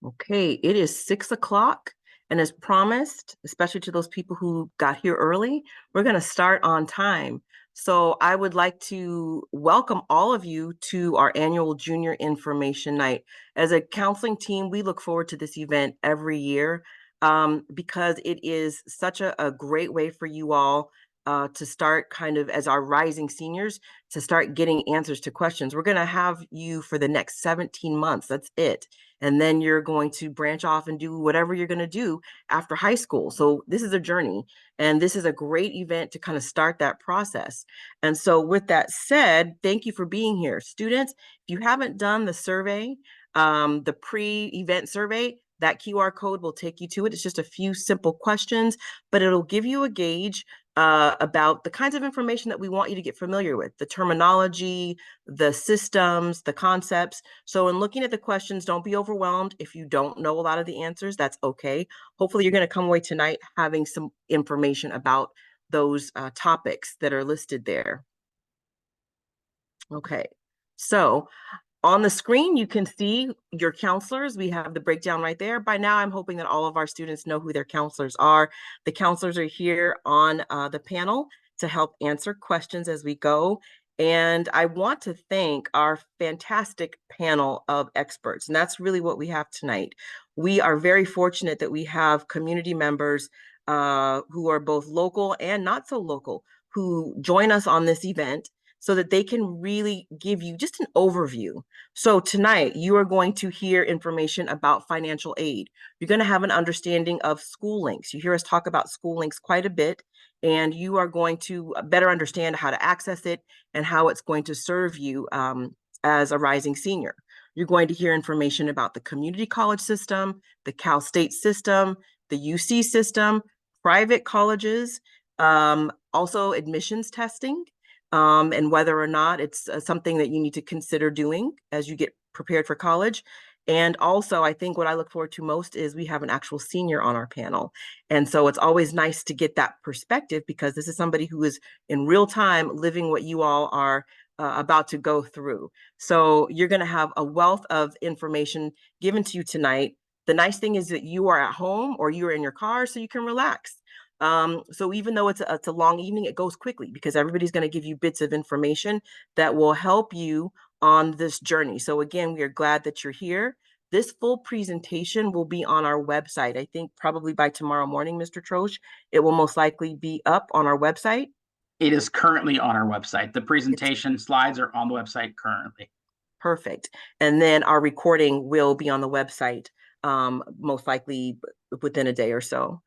Okay, it is 6 o'clock, and as promised, especially to those people who got here early, we're going to start on time. So I would like to welcome all of you to our annual Junior Information Night. As a counseling team, we look forward to this event every year because it is such a great way for you all to start kind of as our rising seniors to start getting answers to questions. We're going to have you for the next 17 months. That's it. And then you're going to branch off and do whatever you're going to do after high school. So this is a journey, and this is a great event to kind of start that process. And so with that said, thank you for being here. Students, if you haven't done the survey, the pre-event survey, that QR code will take you to it. It's just a few simple questions, but it'll give you a gauge about the kinds of information that we want you to get familiar with, the terminology, the systems, the concepts. So in looking at the questions, don't be overwhelmed. If you don't know a lot of the answers, that's okay. Hopefully you're going to come away tonight having some information about those topics that are listed there. Okay, so on the screen, you can see your counselors. We have the breakdown right there. By now, I'm hoping that all of our students know who their counselors are. The counselors are here on the panel to help answer questions as we go. And I want to thank our fantastic panel of experts. And that's really what we have tonight. We are very fortunate that we have community members who are both local and not so local who join us on this event so that they can really give you just an overview. So tonight, you are going to hear information about financial aid. You're going to have an understanding of school links. You hear us talk about school links quite a bit, and you are going to better understand how to access it and how it's going to serve you as a rising senior. You're going to hear information about the community college system, the Cal State system, the UC system, private colleges, also admissions testing, and whether or not it's something that you need to consider doing as you get prepared for college. And also, I think what I look forward to most is we have an actual senior on our panel. And so it's always nice to get that perspective because this is somebody who is in real time living what you all are about to go through. So you're going to have a wealth of information given to you tonight. The nice thing is that you are at home or you're in your car, so you can relax. So even though it's a long evening, it goes quickly because everybody's going to give you bits of information that will help you on this journey. So again, we are glad that you're here. This full presentation will be on our website. I think probably by tomorrow morning, Mr. Troche, it will most likely be up on our website. It is currently on our website. The presentation slides are on the website currently. Perfect. And then our recording will be on the website, most likely within a day or so.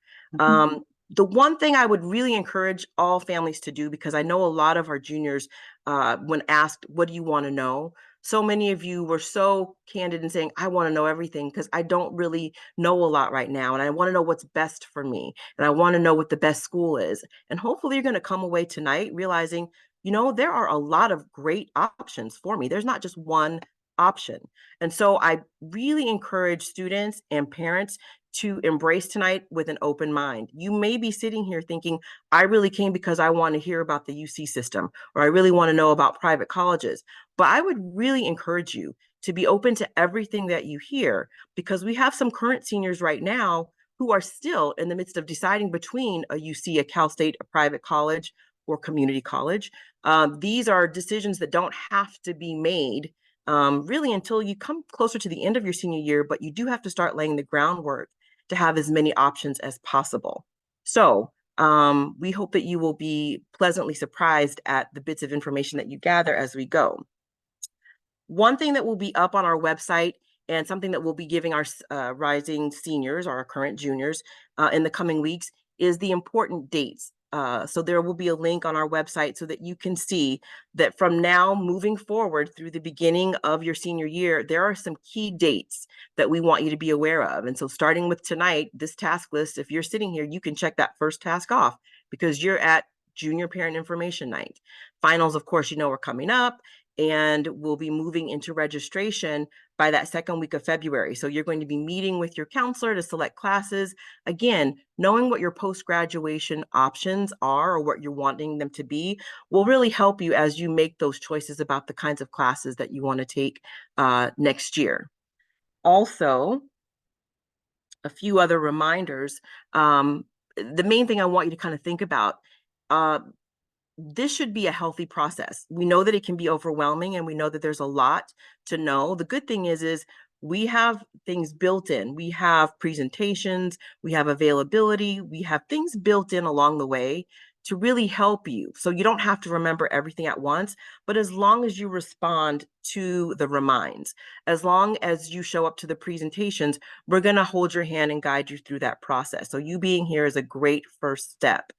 The one thing I would really encourage all families to do, because I know a lot of our juniors, when asked, what do you want to know? So many of you were so candid in saying, I want to know everything because I don't really know a lot right now. And I want to know what's best for me. And I want to know what the best school is. And hopefully you're going to come away tonight realizing, you know, there are a lot of great options for me. There's not just one option. And so I really encourage students and parents to embrace tonight with an open mind. You may be sitting here thinking, I really came because I want to hear about the UC system, or I really want to know about private colleges. But I would really encourage you to be open to everything that you hear, because we have some current seniors right now who are still in the midst of deciding between a UC, a Cal State, a private college, or community college. These are decisions that don't have to be made really until you come closer to the end of your senior year, but you do have to start laying the groundwork to have as many options as possible. So we hope that you will be pleasantly surprised at the bits of information that you gather as we go. One thing that will be up on our website and something that we'll be giving our rising seniors, our current juniors, in the coming weeks is the important dates. So there will be a link on our website so that you can see that from now moving forward through the beginning of your senior year, there are some key dates that we want you to be aware of. And so starting with tonight, this task list, if you're sitting here, you can check that first task off because you're at Junior Parent Information Night. Finals, of course, you know, are coming up, and we'll be moving into registration by that second week of February. So you're going to be meeting with your counselor to select classes. Again, knowing what your post-graduation options are or what you're wanting them to be will really help you as you make those choices about the kinds of classes that you want to take next year. Also, a few other reminders. The main thing I want you to kind of think about, uh, this should be a healthy process. We know that it can be overwhelming, and we know that there's a lot to know. The good thing is we have things built in. We have presentations, we have availability, we have things built in along the way to really help you. So you don't have to remember everything at once, but as long as you respond to the reminds, as long as you show up to the presentations, we're going to hold your hand and guide you through that process. So you being here is a great first step.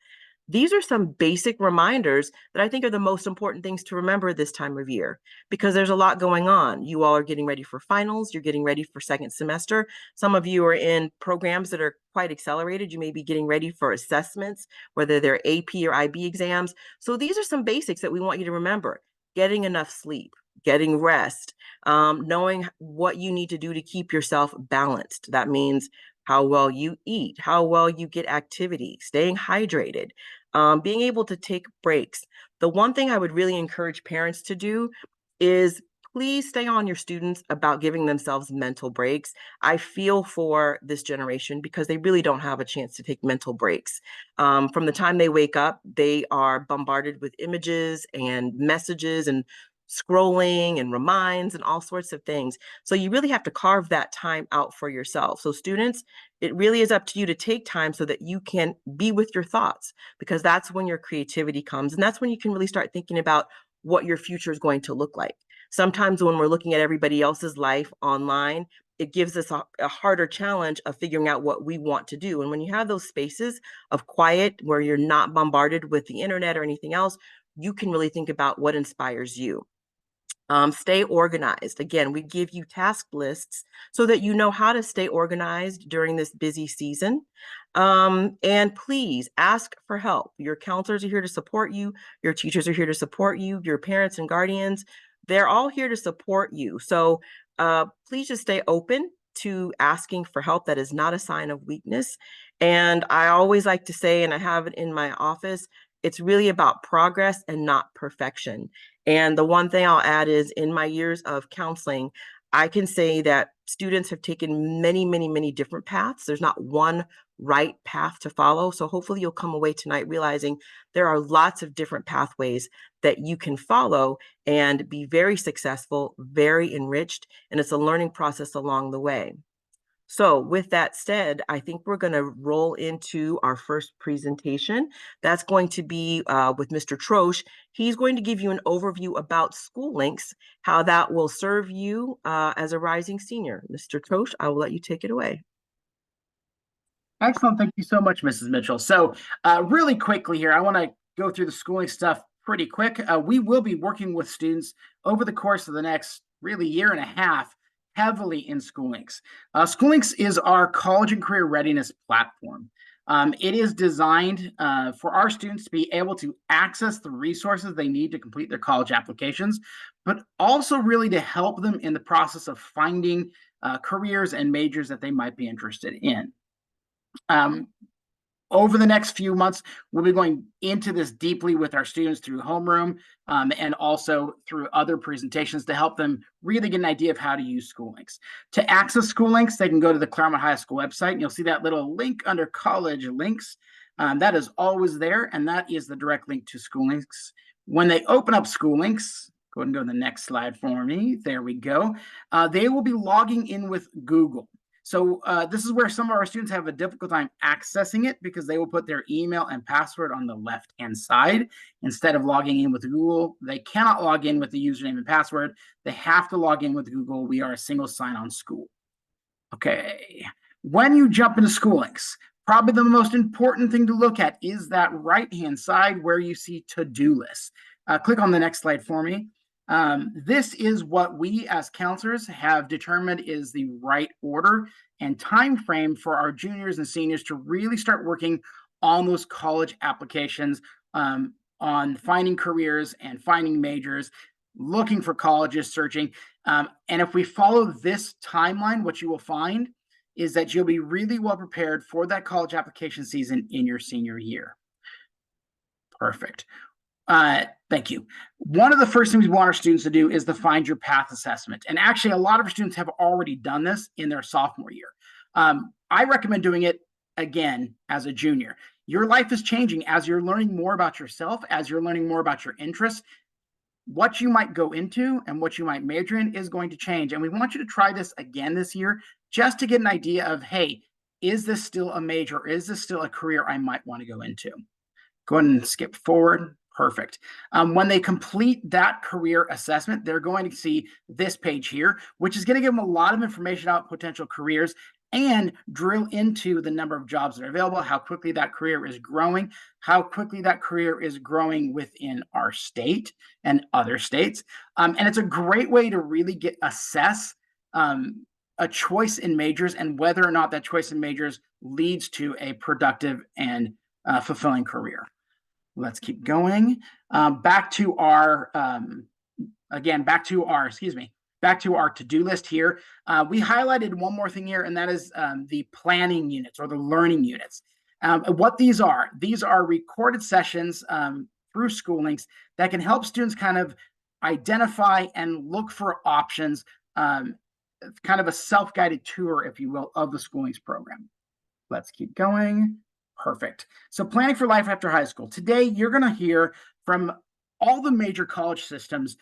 These are some basic reminders that I think are the most important things to remember this time of year, because there's a lot going on. You all are getting ready for finals, you're getting ready for second semester. Some of you are in programs that are quite accelerated. You may be getting ready for assessments, whether they're AP or IB exams. So these are some basics that we want you to remember. Getting enough sleep, getting rest, knowing what you need to do to keep yourself balanced. That means how well you eat, how well you get activity, staying hydrated, being able to take breaks. The one thing I would really encourage parents to do is please stay on your students about giving themselves mental breaks. I feel for this generation because they really don't have a chance to take mental breaks. From the time they wake up, they are bombarded with images and messages and scrolling and reminds and all sorts of things. So you really have to carve that time out for yourself. So students, it really is up to you to take time so that you can be with your thoughts, because that's when your creativity comes. And that's when you can really start thinking about what your future is going to look like. Sometimes when we're looking at everybody else's life online, it gives us a harder challenge of figuring out what we want to do. And when you have those spaces of quiet where you're not bombarded with the internet or anything else, you can really think about what inspires you. Stay organized. Again, we give you task lists so that you know how to stay organized during this busy season. And please ask for help. Your counselors are here to support you. Your teachers are here to support you. Your parents and guardians, they're all here to support you. So please just stay open to asking for help. That is not a sign of weakness. And I always like to say, and I have it in my office, it's really about progress and not perfection. And the one thing I'll add is in my years of counseling, I can say that students have taken many, many, many different paths. There's not one right path to follow. So hopefully you'll come away tonight realizing there are lots of different pathways that you can follow and be very successful, very enriched, and it's a learning process along the way. So with that said, I think we're going to roll into our first presentation. That's going to be with Mr. Troche. He's going to give you an overview about SchoolLinks, how that will serve you as a rising senior. Mr. Troche, I will let you take it away. Excellent. Thank you so much, Mrs. Mitchell. So really quickly here, I want to go through the schooling stuff pretty quick. We will be working with students over the course of the next really year and a half heavily in SchoolLinks. SchoolLinks is our college and career readiness platform. It is designed for our students to be able to access the resources they need to complete their college applications, but also really to help them in the process of finding careers and majors that they might be interested in. Over the next few months, we'll be going into this deeply with our students through homeroom and also through other presentations to help them really get an idea of how to use SchoolLinks. To access SchoolLinks, they can go to the Claremont High School website, and you'll see that little link under college links. That is always there, and that is the direct link to SchoolLinks. When they open up SchoolLinks, go ahead and go to the next slide for me. There we go. They will be logging in with Google. So this is where some of our students have a difficult time accessing it because they will put their email and password on the left-hand side instead of logging in with Google. They cannot log in with the username and password. They have to log in with Google. We are a single sign-on school. Okay, when you jump into SchoolLinks, probably the most important thing to look at is that right-hand side where you see to-do lists. Click on the next slide for me. This is what we as counselors have determined is the right order and time frame for our juniors and seniors to really start working on those college applications, on finding careers and finding majors, looking for colleges, searching. And if we follow this timeline, what you will find is that you'll be really well prepared for that college application season in your senior year. Perfect. Thank you. One of the first things we want our students to do is the Find Your Path assessment. And actually, a lot of our students have already done this in their sophomore year. I recommend doing it again as a junior. Your life is changing as you're learning more about yourself, as you're learning more about your interests. What you might go into and what you might major in is going to change. And we want you to try this again this year just to get an idea of, hey, is this still a major? Is this still a career I might want to go into? Go ahead and skip forward. Perfect. When they complete that career assessment, they're going to see this page here, which is going to give them a lot of information about potential careers and drill into the number of jobs that are available, how quickly that career is growing, within our state and other states. And it's a great way to really assess a choice in majors and whether or not that choice in majors leads to a productive and fulfilling career. Let's keep going. Back to our to-do list here. We highlighted one more thing here, and that is the planning units or the learning units. What these are recorded sessions through SchoolLinks that can help students kind of identify and look for options, kind of a self-guided tour, if you will, of the SchoolLinks program. Let's keep going. Perfect. So planning for life after high school. Today, you're going to hear from all the major college systems,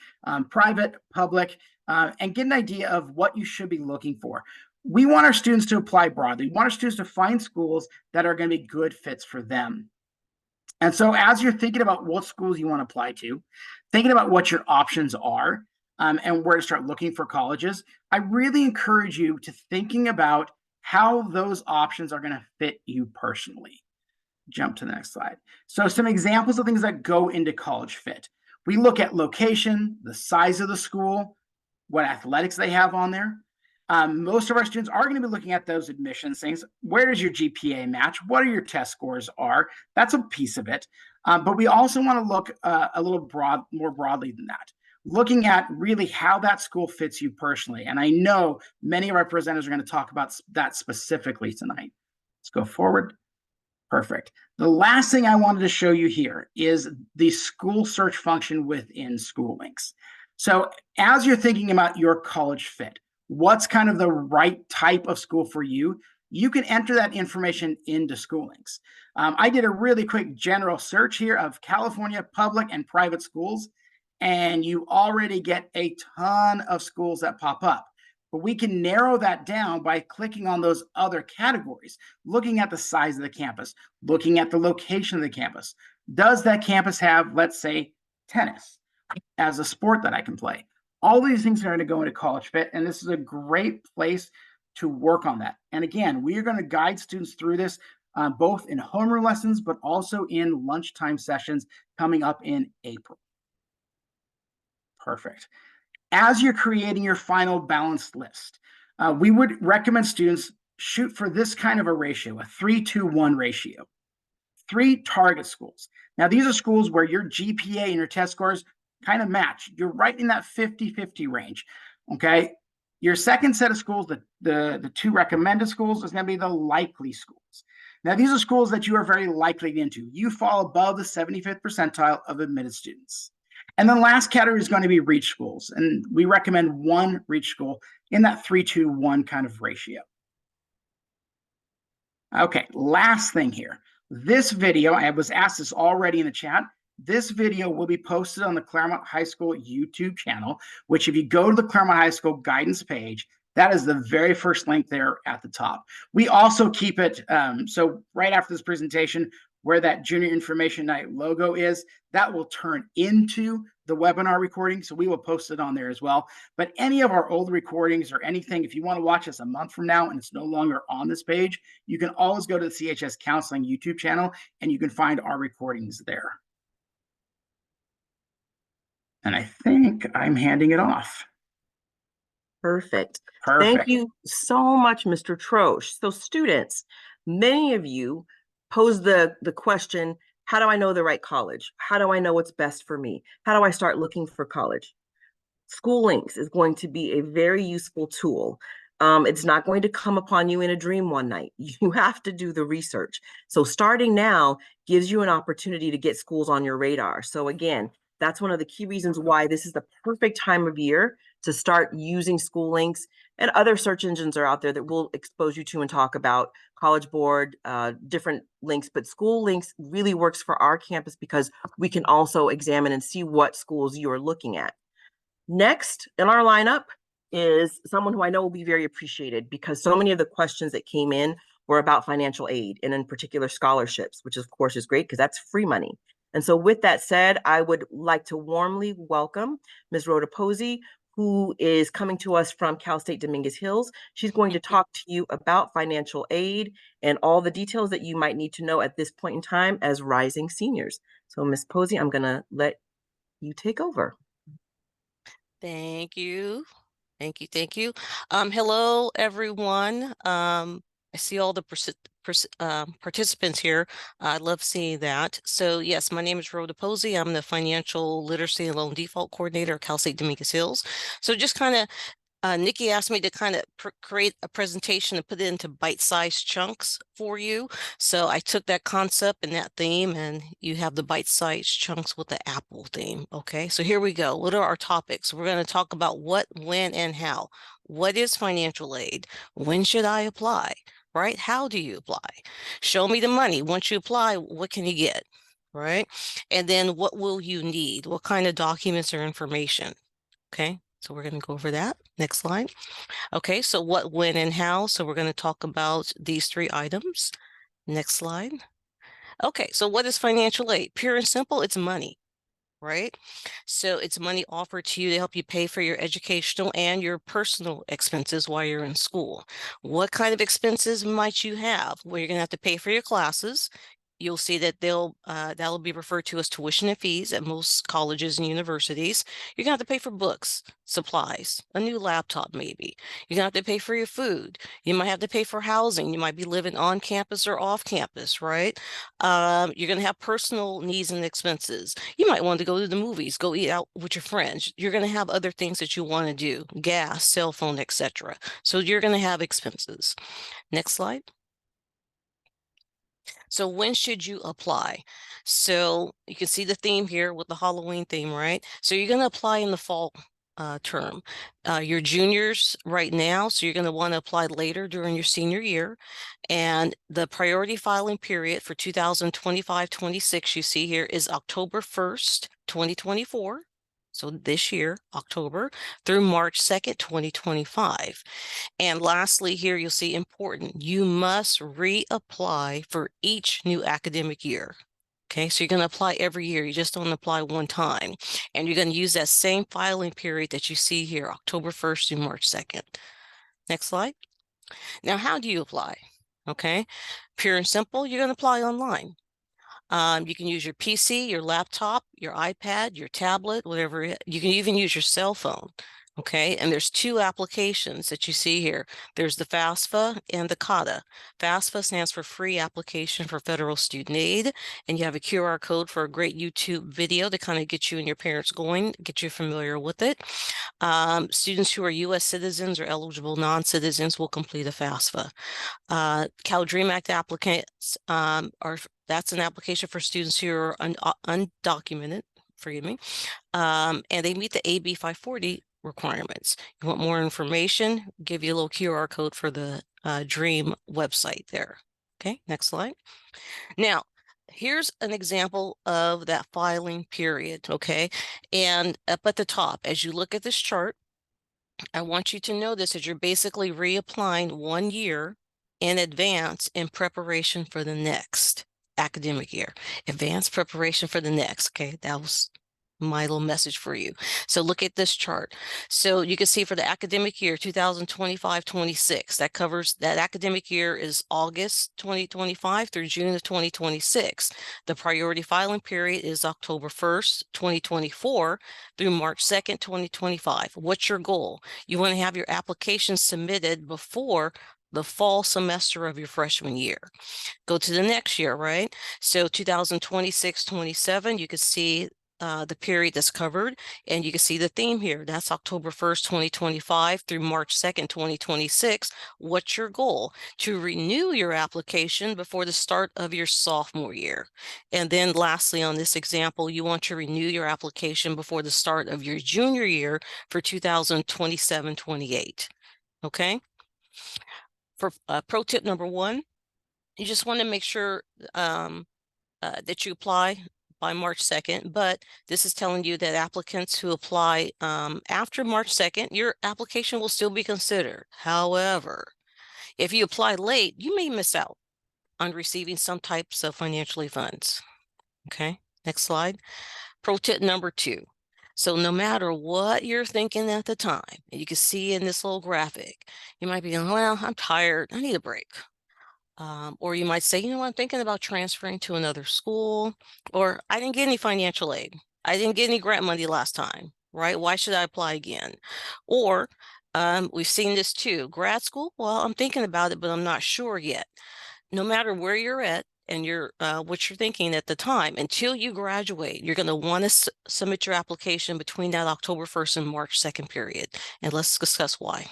private, public, and get an idea of what you should be looking for. We want our students to apply broadly. We want our students to find schools that are going to be good fits for them. And so as you're thinking about what schools you want to apply to, thinking about what your options are, and where to start looking for colleges, I really encourage you to thinking about how those options are going to fit you personally. Jump to the next slide. So some examples of things that go into college fit. We look at location, the size of the school, what athletics they have on there. Most of our students are going to be looking at those admissions things. Where does your GPA match? What are your test scores are? That's a piece of it. But we also want to look a little more broadly than that. Looking at really how that school fits you personally. And I know many of our presenters are going to talk about that specifically tonight. Let's go forward. Perfect. The last thing I wanted to show you here is the school search function within SchoolLinks. So as you're thinking about your college fit, what's kind of the right type of school for you, you can enter that information into SchoolLinks. I did a really quick general search here of California public and private schools, and you already get a ton of schools that pop up. But we can narrow that down by clicking on those other categories, looking at the size of the campus, looking at the location of the campus. Does that campus have, let's say, tennis as a sport that I can play? All these things are going to go into College Fit, and this is a great place to work on that. And again, we are going to guide students through this both in homeroom lessons, but also in lunchtime sessions coming up in April. Perfect. As you're creating your final balanced list, we would recommend students shoot for this kind of a ratio, a 3-to-1 ratio. 3 target schools. Now, these are schools where your GPA and your test scores kind of match. You're right in that 50-50 range, okay? Your second set of schools, the 2 recommended schools, is going to be the likely schools. Now, these are schools that you are very likely to get into. You fall above the 75th percentile of admitted students. And the last category is going to be reach schools. And we recommend 1 reach school in that 3-to-1 kind of ratio. Okay, last thing here. This video, I was asked this already in the chat. This video will be posted on the Claremont High School YouTube channel, which if you go to the Claremont High School guidance page, that is the very first link there at the top. We also keep it, so right after this presentation, where that Junior Information Night logo is, that will turn into the webinar recording. So we will post it on there as well. But any of our old recordings or anything, if you want to watch us a month from now and it's no longer on this page, you can always go to the CHS Counseling YouTube channel and you can find our recordings there. And I think I'm handing it off. Perfect. Perfect. Thank you so much, Mr. Troche. So students, many of you pose the question, how do I know the right college? How do I know what's best for me? How do I start looking for college? SchoolLinks is going to be a very useful tool. It's not going to come upon you in a dream one night. You have to do the research. So starting now gives you an opportunity to get schools on your radar. So again, that's one of the key reasons why this is the perfect time of year to start using School Links, and other search engines are out there that we'll expose you to and talk about. College Board, different links, but School Links really works for our campus because we can also examine and see what schools you are looking at. Next in our lineup is someone who I know will be very appreciated, because so many of the questions that came in were about financial aid, and in particular scholarships, which of course is great because that's free money. And so with that said, I would like to warmly welcome Ms. Rhoda Posey, who is coming to us from Cal State Dominguez Hills. She's going to talk to you about financial aid and all the details that you might need to know at this point in time as rising seniors. So Ms. Posey, I'm gonna let you take over. Thank you. Thank you. Thank you. Hello, everyone. I see all the participants here. I love seeing that. So yes, my name is Rhoda Posey. I'm the Financial Literacy and Loan Default Coordinator at Cal State Dominguez Hills. So just kind of Nikki asked me to kind of create a presentation and put it into bite-sized chunks for you. So I took that concept and that theme, and you have the bite-sized chunks with the apple theme. Okay, so here we go. What are our topics? We're going to talk about what, when, and how. What is financial aid? When should I apply? Right? How do you apply? Show me the money. Once you apply, what can you get? Right? And then what will you need? What kind of documents or information? Okay. So we're going to go over that. Next slide. Okay, so what, when, and how. So we're going to talk about these 3 items. Next slide. Okay, so what is financial aid? Pure and simple, it's money, right? So it's money offered to you to help you pay for your educational and your personal expenses while you're in school. What kind of expenses might you have? Well, you're going to have to pay for your classes. You'll see that that'll be referred to as tuition and fees at most colleges and universities. You're gonna have to pay for books, supplies, a new laptop maybe. You're gonna have to pay for your food. You might have to pay for housing. You might be living on campus or off campus, right? You're gonna have personal needs and expenses. You might want to go to the movies, go eat out with your friends. You're gonna have other things that you want to do, gas, cell phone, etc. So you're gonna have expenses. Next slide. So when should you apply? So you can see the theme here with the Halloween theme, right? So you're going to apply in the fall term. You're juniors right now, so you're going to want to apply later during your senior year. And the priority filing period for 2025-26 you see here is October 1st, 2024. So this year, October, through March 2nd, 2025. And lastly, here you'll see important, you must reapply for each new academic year. Okay, so you're going to apply every year. You just don't apply one time. And you're going to use that same filing period that you see here, October 1st through March 2nd. Next slide. Now, how do you apply? Okay, pure and simple, you're going to apply online. You can use your PC, your laptop, your iPad, your tablet, whatever. You can even use your cell phone. Okay, and there's 2 applications that you see here. There's the FAFSA and the CADA. FAFSA stands for Free Application for Federal Student Aid, and you have a QR code for a great YouTube video to kind of get you and your parents going, get you familiar with it. Students who are U.S. citizens or eligible non-citizens will complete a FAFSA. Cal Dream Act applicants that's an application for students who are undocumented, forgive me, and they meet the AB 540 requirements. You want more information, give you a little QR code for the DREAM website there. Okay, next slide. Now, here's an example of that filing period, okay? And up at the top, as you look at this chart, I want you to notice that you're basically reapplying 1 year in advance in preparation for the next academic year. Advanced preparation for the next, okay? That was my little message for you. So look at this chart. So you can see for the academic year 2025-26, that covers that academic year is August 2025 through June of 2026. The priority filing period is October 1st, 2024 through March 2nd, 2025. What's your goal? You want to have your application submitted before the fall semester of your freshman year. Go to the next year, right? So 2026-27, you can see the period that's covered, and you can see the theme here. That's October 1st, 2025 through March 2nd, 2026. What's your goal? To renew your application before the start of your sophomore year. And then lastly, on this example, you want to renew your application before the start of your junior year for 2027-28. Okay? For pro tip number 1, you just want to make sure that you apply by March 2nd, but this is telling you that applicants who apply after March 2nd, your application will still be considered. However, if you apply late, you may miss out on receiving some types of financial aid funds. Okay, next slide. Pro tip number 2. So no matter what you're thinking at the time, and you can see in this little graphic, you might be going, well, I'm tired, I need a break. Or you might say, you know, I'm thinking about transferring to another school, or I didn't get any financial aid. I didn't get any grant money last time, right? Why should I apply again? Or we've seen this too, grad school. Well, I'm thinking about it, but I'm not sure yet. No matter where you're at and what you're thinking at the time, until you graduate, you're going to want to submit your application between that October 1st and March 2nd period. And let's discuss why.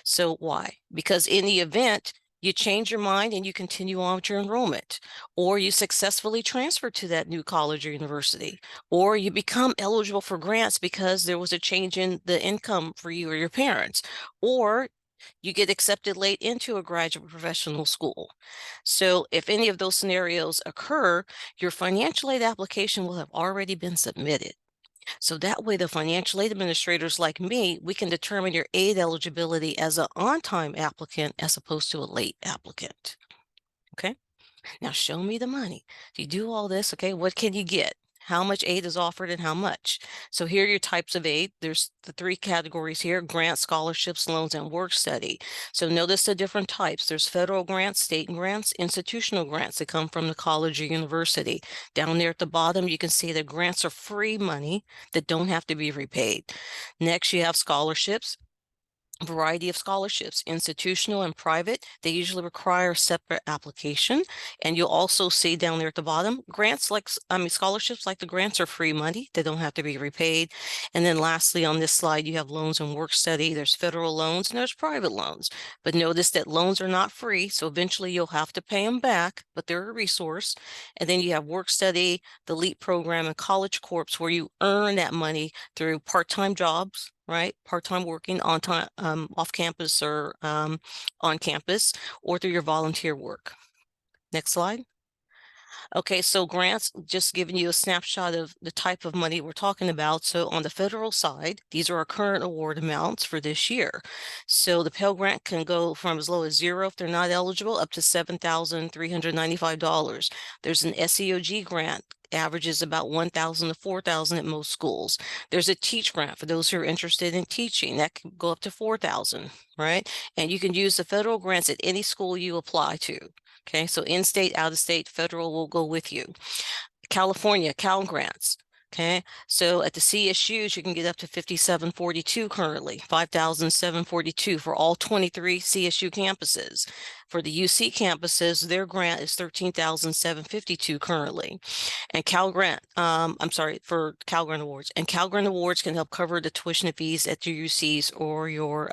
So why? Because in the event you change your mind and you continue on with your enrollment, or you successfully transfer to that new college or university, or you become eligible for grants because there was a change in the income for you or your parents, or you get accepted late into a graduate professional school. So if any of those scenarios occur, your financial aid application will have already been submitted. So that way, the financial aid administrators like me, we can determine your aid eligibility as an on-time applicant as opposed to a late applicant. Okay, now show me the money. If you do all this, okay, what can you get? How much aid is offered and how much? So here are your types of aid. There's the 3 categories here: grants, scholarships, loans, and work study. So notice the different types. There's federal grants, state grants, institutional grants that come from the college or university. Down there at the bottom, you can see that grants are free money that don't have to be repaid. Next, you have scholarships. Variety of scholarships, institutional and private. They usually require a separate application. And you'll also see down there at the bottom, grants scholarships like the grants are free money. They don't have to be repaid. And then lastly, on this slide, you have loans and work study. There's federal loans and there's private loans. But notice that loans are not free. So eventually you'll have to pay them back, but they're a resource. And then you have work study, the LEAP program, and College Corps, where you earn that money through part-time jobs, right? Part-time working on time, off campus or on campus, or through your volunteer work. Next slide. Okay, so grants, just giving you a snapshot of the type of money we're talking about. So on the federal side, these are our current award amounts for this year. So the Pell Grant can go from as low as 0 if they're not eligible up to $7,395. There's an SEOG grant, averages about $1,000 to $4,000 at most schools. There's a Teach Grant for those who are interested in teaching. That can go up to $4,000, right? And you can use the federal grants at any school you apply to. Okay, so in-state, out-of-state, federal will go with you. California, Cal Grants. Okay, so at the CSUs, you can get up to $5,742 currently, $5,742 for all 23 CSU campuses. For the UC campuses, their grant is $13,752 currently. And Cal Grant, for Cal Grant Awards. And Cal Grant Awards can help cover the tuition and fees at your UCs or your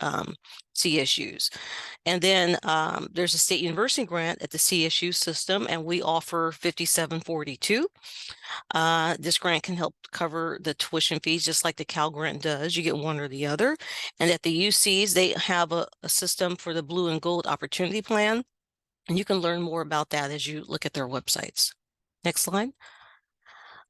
CSUs. And then there's a state university grant at the CSU system, and we offer $5,742. This grant can help cover the tuition fees just like the Cal Grant does. You get one or the other. And at the UCs, they have a system for the Blue and Gold Opportunity Plan. And you can learn more about that as you look at their websites. Next slide.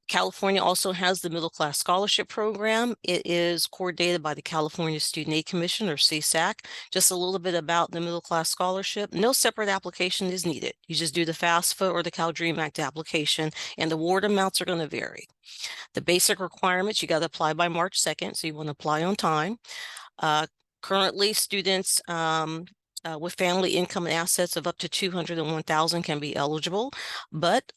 California also has the Middle Class Scholarship Program. It is coordinated by the California Student Aid Commission, or CSAC. Just a little bit about the Middle Class Scholarship. No separate application is needed. You just do the FAFSA or the Cal Dream Act application, and the award amounts are going to vary. The basic requirements, you got to apply by March 2nd, so you want to apply on time. Currently, students with family income and assets of up to $201,000 can be eligible, but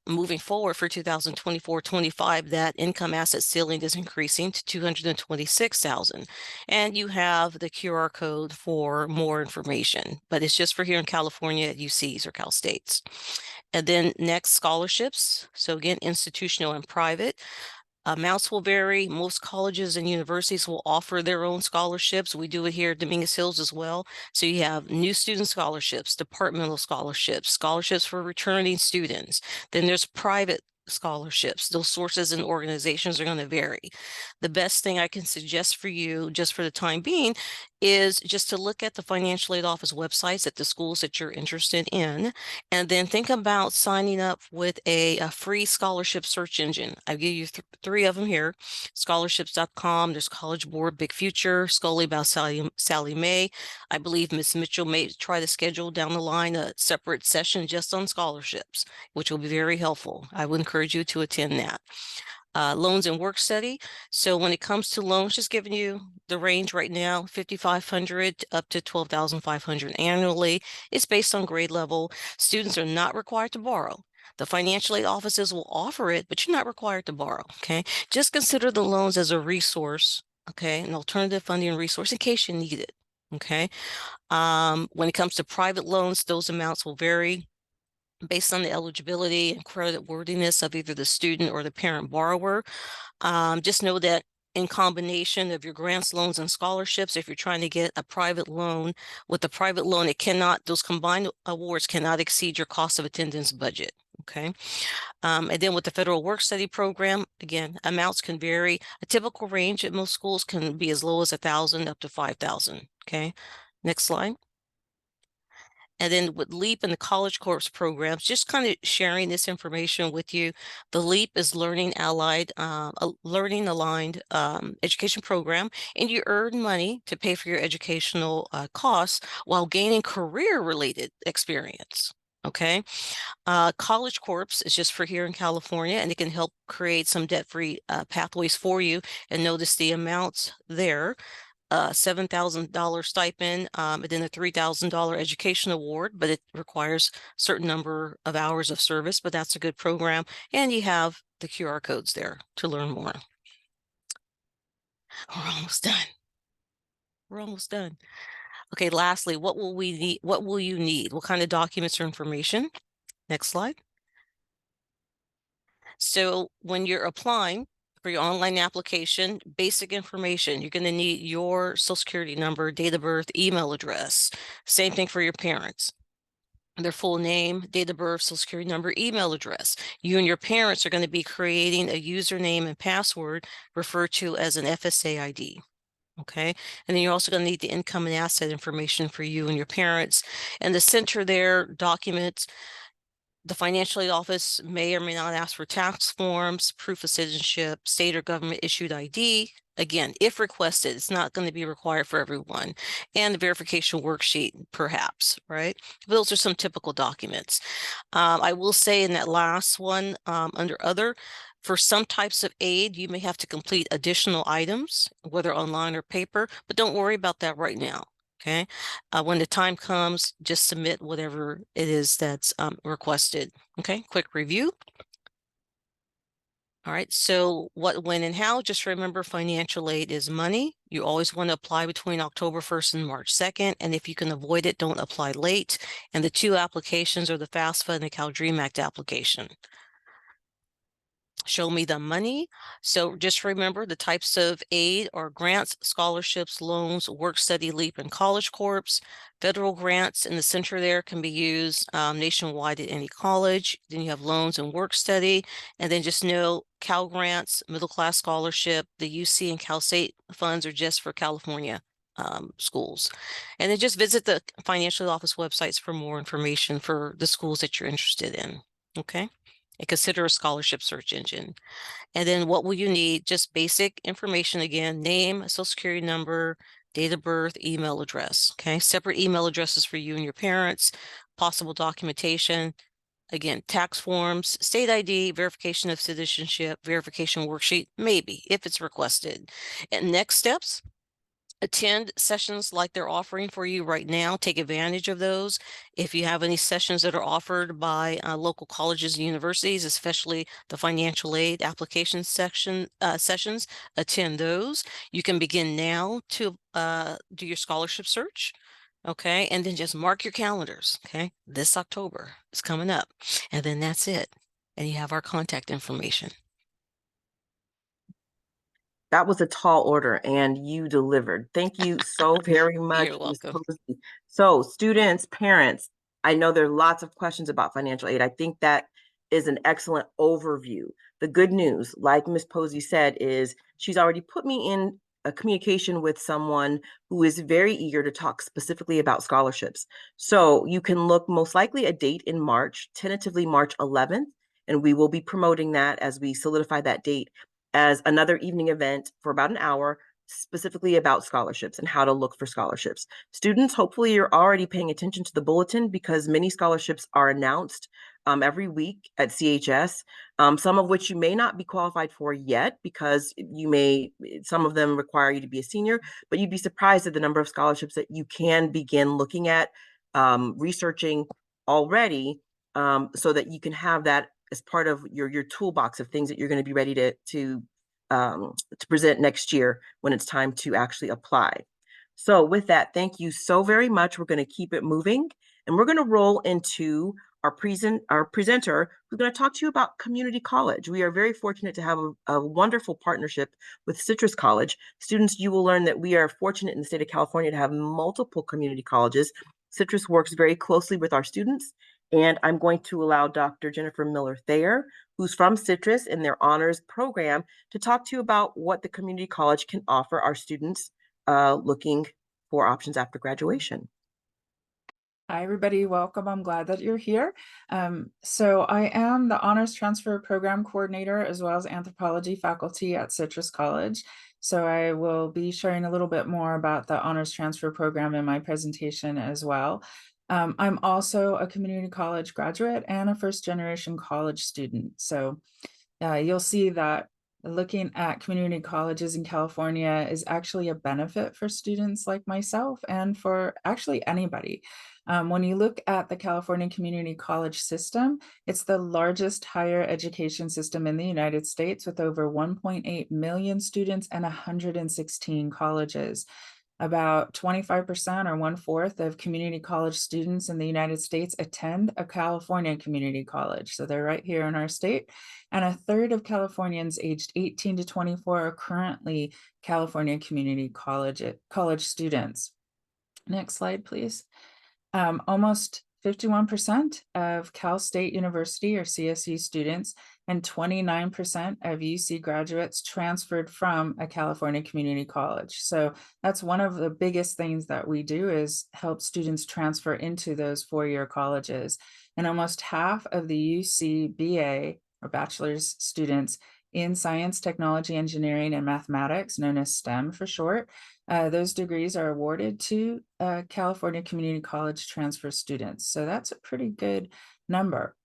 moving forward for 2024-25, that income asset ceiling is increasing to $226,000, and you have the QR code for more information. But it's just for here in California at UCs or Cal States. And then next, scholarships. So again, institutional and private. Amounts will vary. Most colleges and universities will offer their own scholarships. We do it here at Dominguez Hills as well. So you have new student scholarships, departmental scholarships, scholarships for returning students. Then there's private scholarships. Those sources and organizations are going to vary. The best thing I can suggest for you, just for the time being, is just to look at the financial aid office websites at the schools that you're interested in, and then think about signing up with a free scholarship search engine. I'll give you three of them here: scholarships.com, there's College Board, Big Future, Scully about Sally Mae. I believe Ms. Mitchell may try to schedule down the line a separate session just on scholarships, which will be very helpful. I would encourage you to attend that. Loans and work study. So when it comes to loans, just giving you the range right now, $5,500 up to $12,500 annually. It's based on grade level. Students are not required to borrow. The financial aid offices will offer it, but you're not required to borrow, okay? Just consider the loans as a resource, okay? An alternative funding resource in case you need it, okay? When it comes to private loans, those amounts will vary based on the eligibility and credit worthiness of either the student or the parent borrower. Just know that in combination of your grants, loans, and scholarships, if you're trying to get a private loan, with the private loan, those combined awards cannot exceed your cost of attendance budget, okay? And then with the federal work study program, again, amounts can vary. A typical range at most schools can be as low as $1,000 up to $5,000, okay? Next slide. And then with LEAP and the College Corps programs, just kind of sharing this information with you. The LEAP is learning aligned education program, and you earn money to pay for your educational costs while gaining career-related experience. Okay. College Corps is just for here in California, and it can help create some debt-free pathways for you. And notice the amounts there. $7,000 stipend, and then a $3,000 education award, but it requires a certain number of hours of service, but that's a good program. And you have the QR codes there to learn more. We're almost done. We're almost done. Okay, lastly, what will we need? What will you need? What kind of documents or information? Next slide. So when you're applying for your online application, basic information, you're going to need your social security number, date of birth, email address. Same thing for your parents. Their full name, date of birth, social security number, email address. You and your parents are going to be creating a username and password referred to as an FSA ID. Okay. And then you're also going to need the income and asset information for you and your parents. And the center there, documents. The financial aid office may or may not ask for tax forms, proof of citizenship, state or government issued ID. Again, if requested, it's not going to be required for everyone. And the verification worksheet, perhaps, right? Those are some typical documents. I will say in that last one, under other, for some types of aid, you may have to complete additional items, whether online or paper, but don't worry about that right now. Okay, when the time comes, just submit whatever it is that's requested. Okay, quick review. All right, so what, when, and how, just remember financial aid is money. You always want to apply between October 1st and March 2nd. And if you can avoid it, don't apply late. And the two applications are the FAFSA and the Cal Dream Act application. Show me the money. So just remember the types of aid are grants, scholarships, loans, work study, LEAP, and College Corps. Federal grants in the center there can be used nationwide at any college. Then you have loans and work study. And then just know Cal Grants, middle class scholarship, the UC and Cal State funds are just for California schools. And then just visit the financial office websites for more information for the schools that you're interested in. Okay. And consider a scholarship search engine. And then what will you need? Just basic information again: name, social security number, date of birth, email address. Okay, separate email addresses for you and your parents, possible documentation, again, tax forms, state ID, verification of citizenship, verification worksheet, maybe if it's requested. And next steps: attend sessions like they're offering for you right now. Take advantage of those. If you have any sessions that are offered by local colleges and universities, especially the financial aid application sessions, attend those. You can begin now to do your scholarship search. Okay, and then just mark your calendars. Okay, this October is coming up, and then that's it. And you have our contact information. That was a tall order and you delivered. Thank you so very much, You're Ms. welcome. Posey. So students, parents, I know there are lots of questions about financial aid. I think that is an excellent overview. The good news, like Ms. Posey said, is she's already put me in a communication with someone who is very eager to talk specifically about scholarships. So you can look most likely a date in March, tentatively March 11th, and we will be promoting that as we solidify that date as another evening event for about an hour, specifically about scholarships and how to look for scholarships. Students, hopefully you're already paying attention to the bulletin because many scholarships are announced every week at CHS, some of which you may not be qualified for yet because some of them require you to be a senior, but you'd be surprised at the number of scholarships that you can begin looking at, researching already, so that you can have that as part of your toolbox of things that you're going to be ready to present next year when it's time to actually apply. So with that, thank you so very much. We're going to keep it moving, and we're going to roll into our presenter who's going to talk to you about community college. We are very fortunate to have a wonderful partnership with Citrus College. Students, you will learn that we are fortunate in the state of California to have multiple community colleges. Citrus works very closely with our students, and I'm going to allow Dr. Jennifer Miller Thayer, who's from Citrus in their honors program, to talk to you about what the community college can offer our students looking for options after graduation. Hi, everybody. Welcome. I'm glad that you're here. So I am the Honors Transfer Program Coordinator as well as Anthropology faculty at Citrus College. So I will be sharing a little bit more about the Honors Transfer Program in my presentation as well. I'm also a community college graduate and a first-generation college student. So you'll see that looking at community colleges in California is actually a benefit for students like myself and for actually anybody. When you look at the California community college system, it's the largest higher education system in the United States with over 1.8 million students and 116 colleges. About 25% or 1/4 of community college students in the United States attend a California community college. So they're right here in our state. And 1/3 of Californians aged 18 to 24 are currently California community college students. Next slide, please. Almost 51% of Cal State University or CSU students and 29% of UC graduates transferred from a California community college. So that's one of the biggest things that we do is help students transfer into those four-year colleges. And almost half of the UC BA or bachelor's students in science, technology, engineering, and mathematics, known as STEM for short, those degrees are awarded to California Community College transfer students. So that's a pretty good number.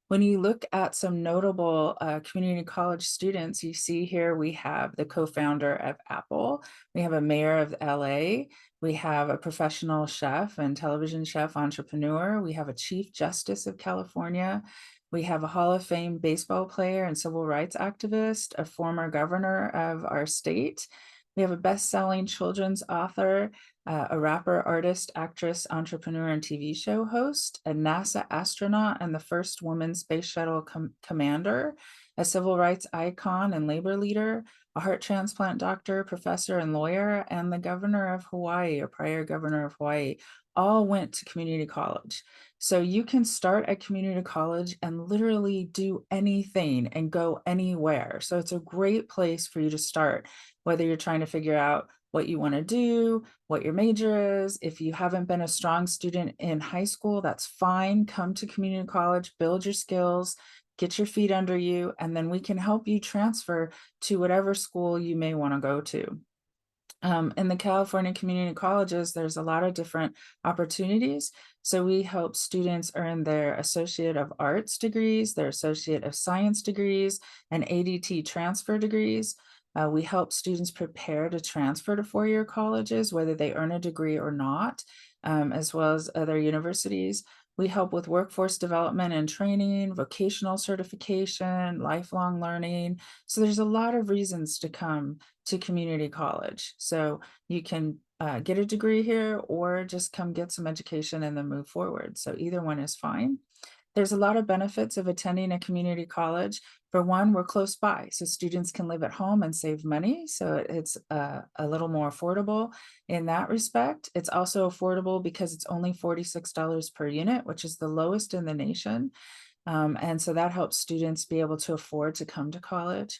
When you look at some notable community college students, you see here we have the co-founder of Apple, we have a mayor of LA, we have a professional chef and television chef entrepreneur, we have a chief justice of California, we have a Hall of Fame baseball player and civil rights activist, a former governor of our state. We have a best-selling children's author, a rapper, artist, actress, entrepreneur, and TV show host, a NASA astronaut and the first woman space shuttle commander, a civil rights icon and labor leader, a heart transplant doctor, professor, and lawyer, and the governor of Hawaii, or prior governor of Hawaii, all went to community college. So you can start at community college and literally do anything and go anywhere. So it's a great place for you to start, whether you're trying to figure out what you want to do, what your major is. If you haven't been a strong student in high school, that's fine. Come to community college, build your skills, get your feet under you, and then we can help you transfer to whatever school you may want to go to. In the California community colleges, there's a lot of different opportunities. So we help students earn their Associate of Arts degrees, their Associate of Science degrees, and ADT transfer degrees. We help students prepare to transfer to four-year colleges, whether they earn a degree or not, as well as other universities. We help with workforce development and training, vocational certification, lifelong learning. So there's a lot of reasons to come to community college. So you can get a degree here or just come get some education and then move forward. So either one is fine. There's a lot of benefits of attending a community college. For one, we're close by, so students can live at home and save money. So it's a little more affordable in that respect. It's also affordable because it's only $46 per unit, which is the lowest in the nation. And so that helps students be able to afford to come to college.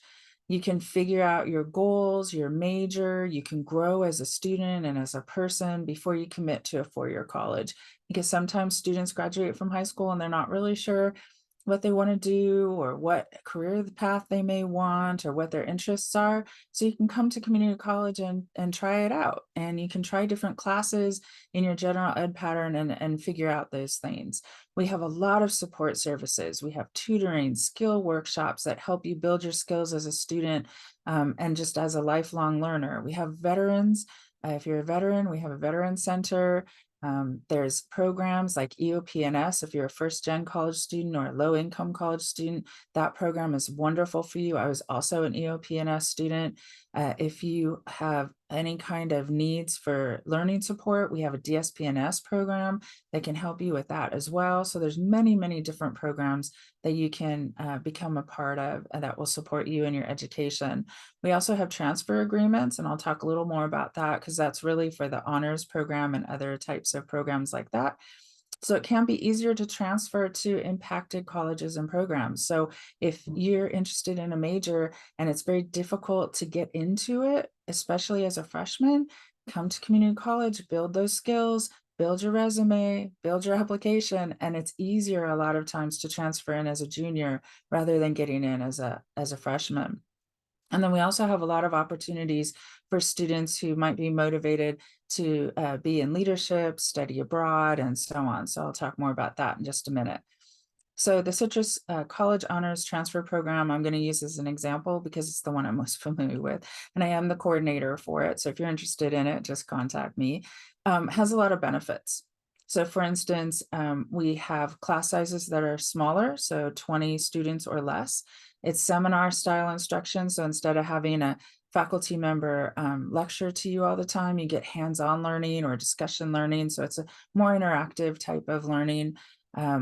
You can figure out your goals, your major, you can grow as a student and as a person before you commit to a four-year college. Because sometimes students graduate from high school and they're not really sure what they want to do or what career path they may want or what their interests are. So you can come to community college and try it out. And you can try different classes in your general ed pattern and figure out those things. We have a lot of support services. We have tutoring, skill workshops that help you build your skills as a student and just as a lifelong learner. We have veterans. If you're a veteran, we have a veteran center. There's programs like EOP&S. If you're a first-gen college student or a low-income college student, that program is wonderful for you. I was also an EOP&S student. If you have any kind of needs for learning support, we have a DSP&S program that can help you with that as well. So there's many, many different programs that you can become a part of and that will support you in your education. We also have transfer agreements, and I'll talk a little more about that because that's really for the honors program and other types of programs like that. So it can be easier to transfer to impacted colleges and programs. So if you're interested in a major and it's very difficult to get into it, especially as a freshman, come to community college, build those skills, build your resume, build your application, and it's easier a lot of times to transfer in as a junior rather than getting in as a freshman. And then we also have a lot of opportunities for students who might be motivated to be in leadership, study abroad, and so on. So I'll talk more about that in just a minute. So the Citrus College Honors Transfer Program, I'm going to use as an example because it's the one I'm most familiar with, and I am the coordinator for it. So if you're interested in it, just contact me. Has a lot of benefits. So for instance, we have class sizes that are smaller, so 20 students or less. It's seminar style instruction. So instead of having a faculty member lecture to you all the time, you get hands-on learning or discussion learning. So it's a more interactive type of learning.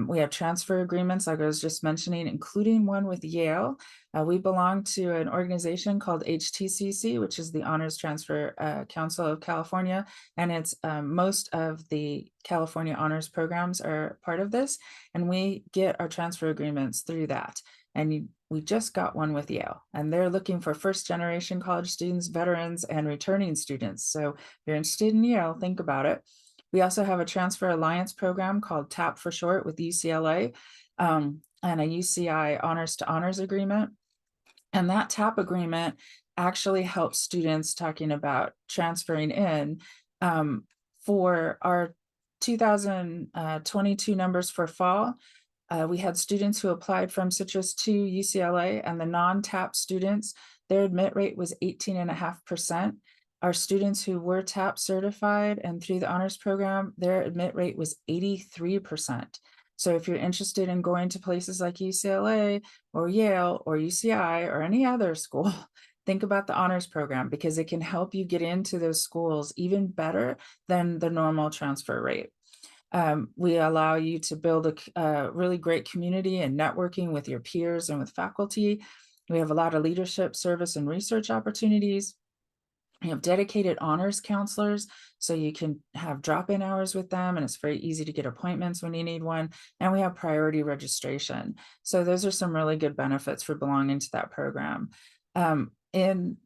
We have transfer agreements, like I was just mentioning, including one with Yale. We belong to an organization called HTCC, which is the Honors Transfer Council of California. And it's most of the California honors programs are part of this. And we get our transfer agreements through that. And we just got one with Yale, and they're looking for first-generation college students, veterans, and returning students. So if you're interested in Yale, think about it. We also have a transfer alliance program called TAP for short with UCLA and a UCI honors to honors agreement. And that TAP agreement actually helps students talking about transferring in. For our 2022 numbers for fall, we had students who applied from Citrus to UCLA, and the non-TAP students, their admit rate was 18.5%. Our students who were TAP certified and through the honors program, their admit rate was 83%. So if you're interested in going to places like UCLA or Yale or UCI or any other school, think about the honors program because it can help you get into those schools even better than the normal transfer rate. We allow you to build a really great community and networking with your peers and with faculty. We have a lot of leadership, service, and research opportunities. We have dedicated honors counselors, so you can have drop-in hours with them, and it's very easy to get appointments when you need one. And we have priority registration. So those are some really good benefits for belonging to that program. In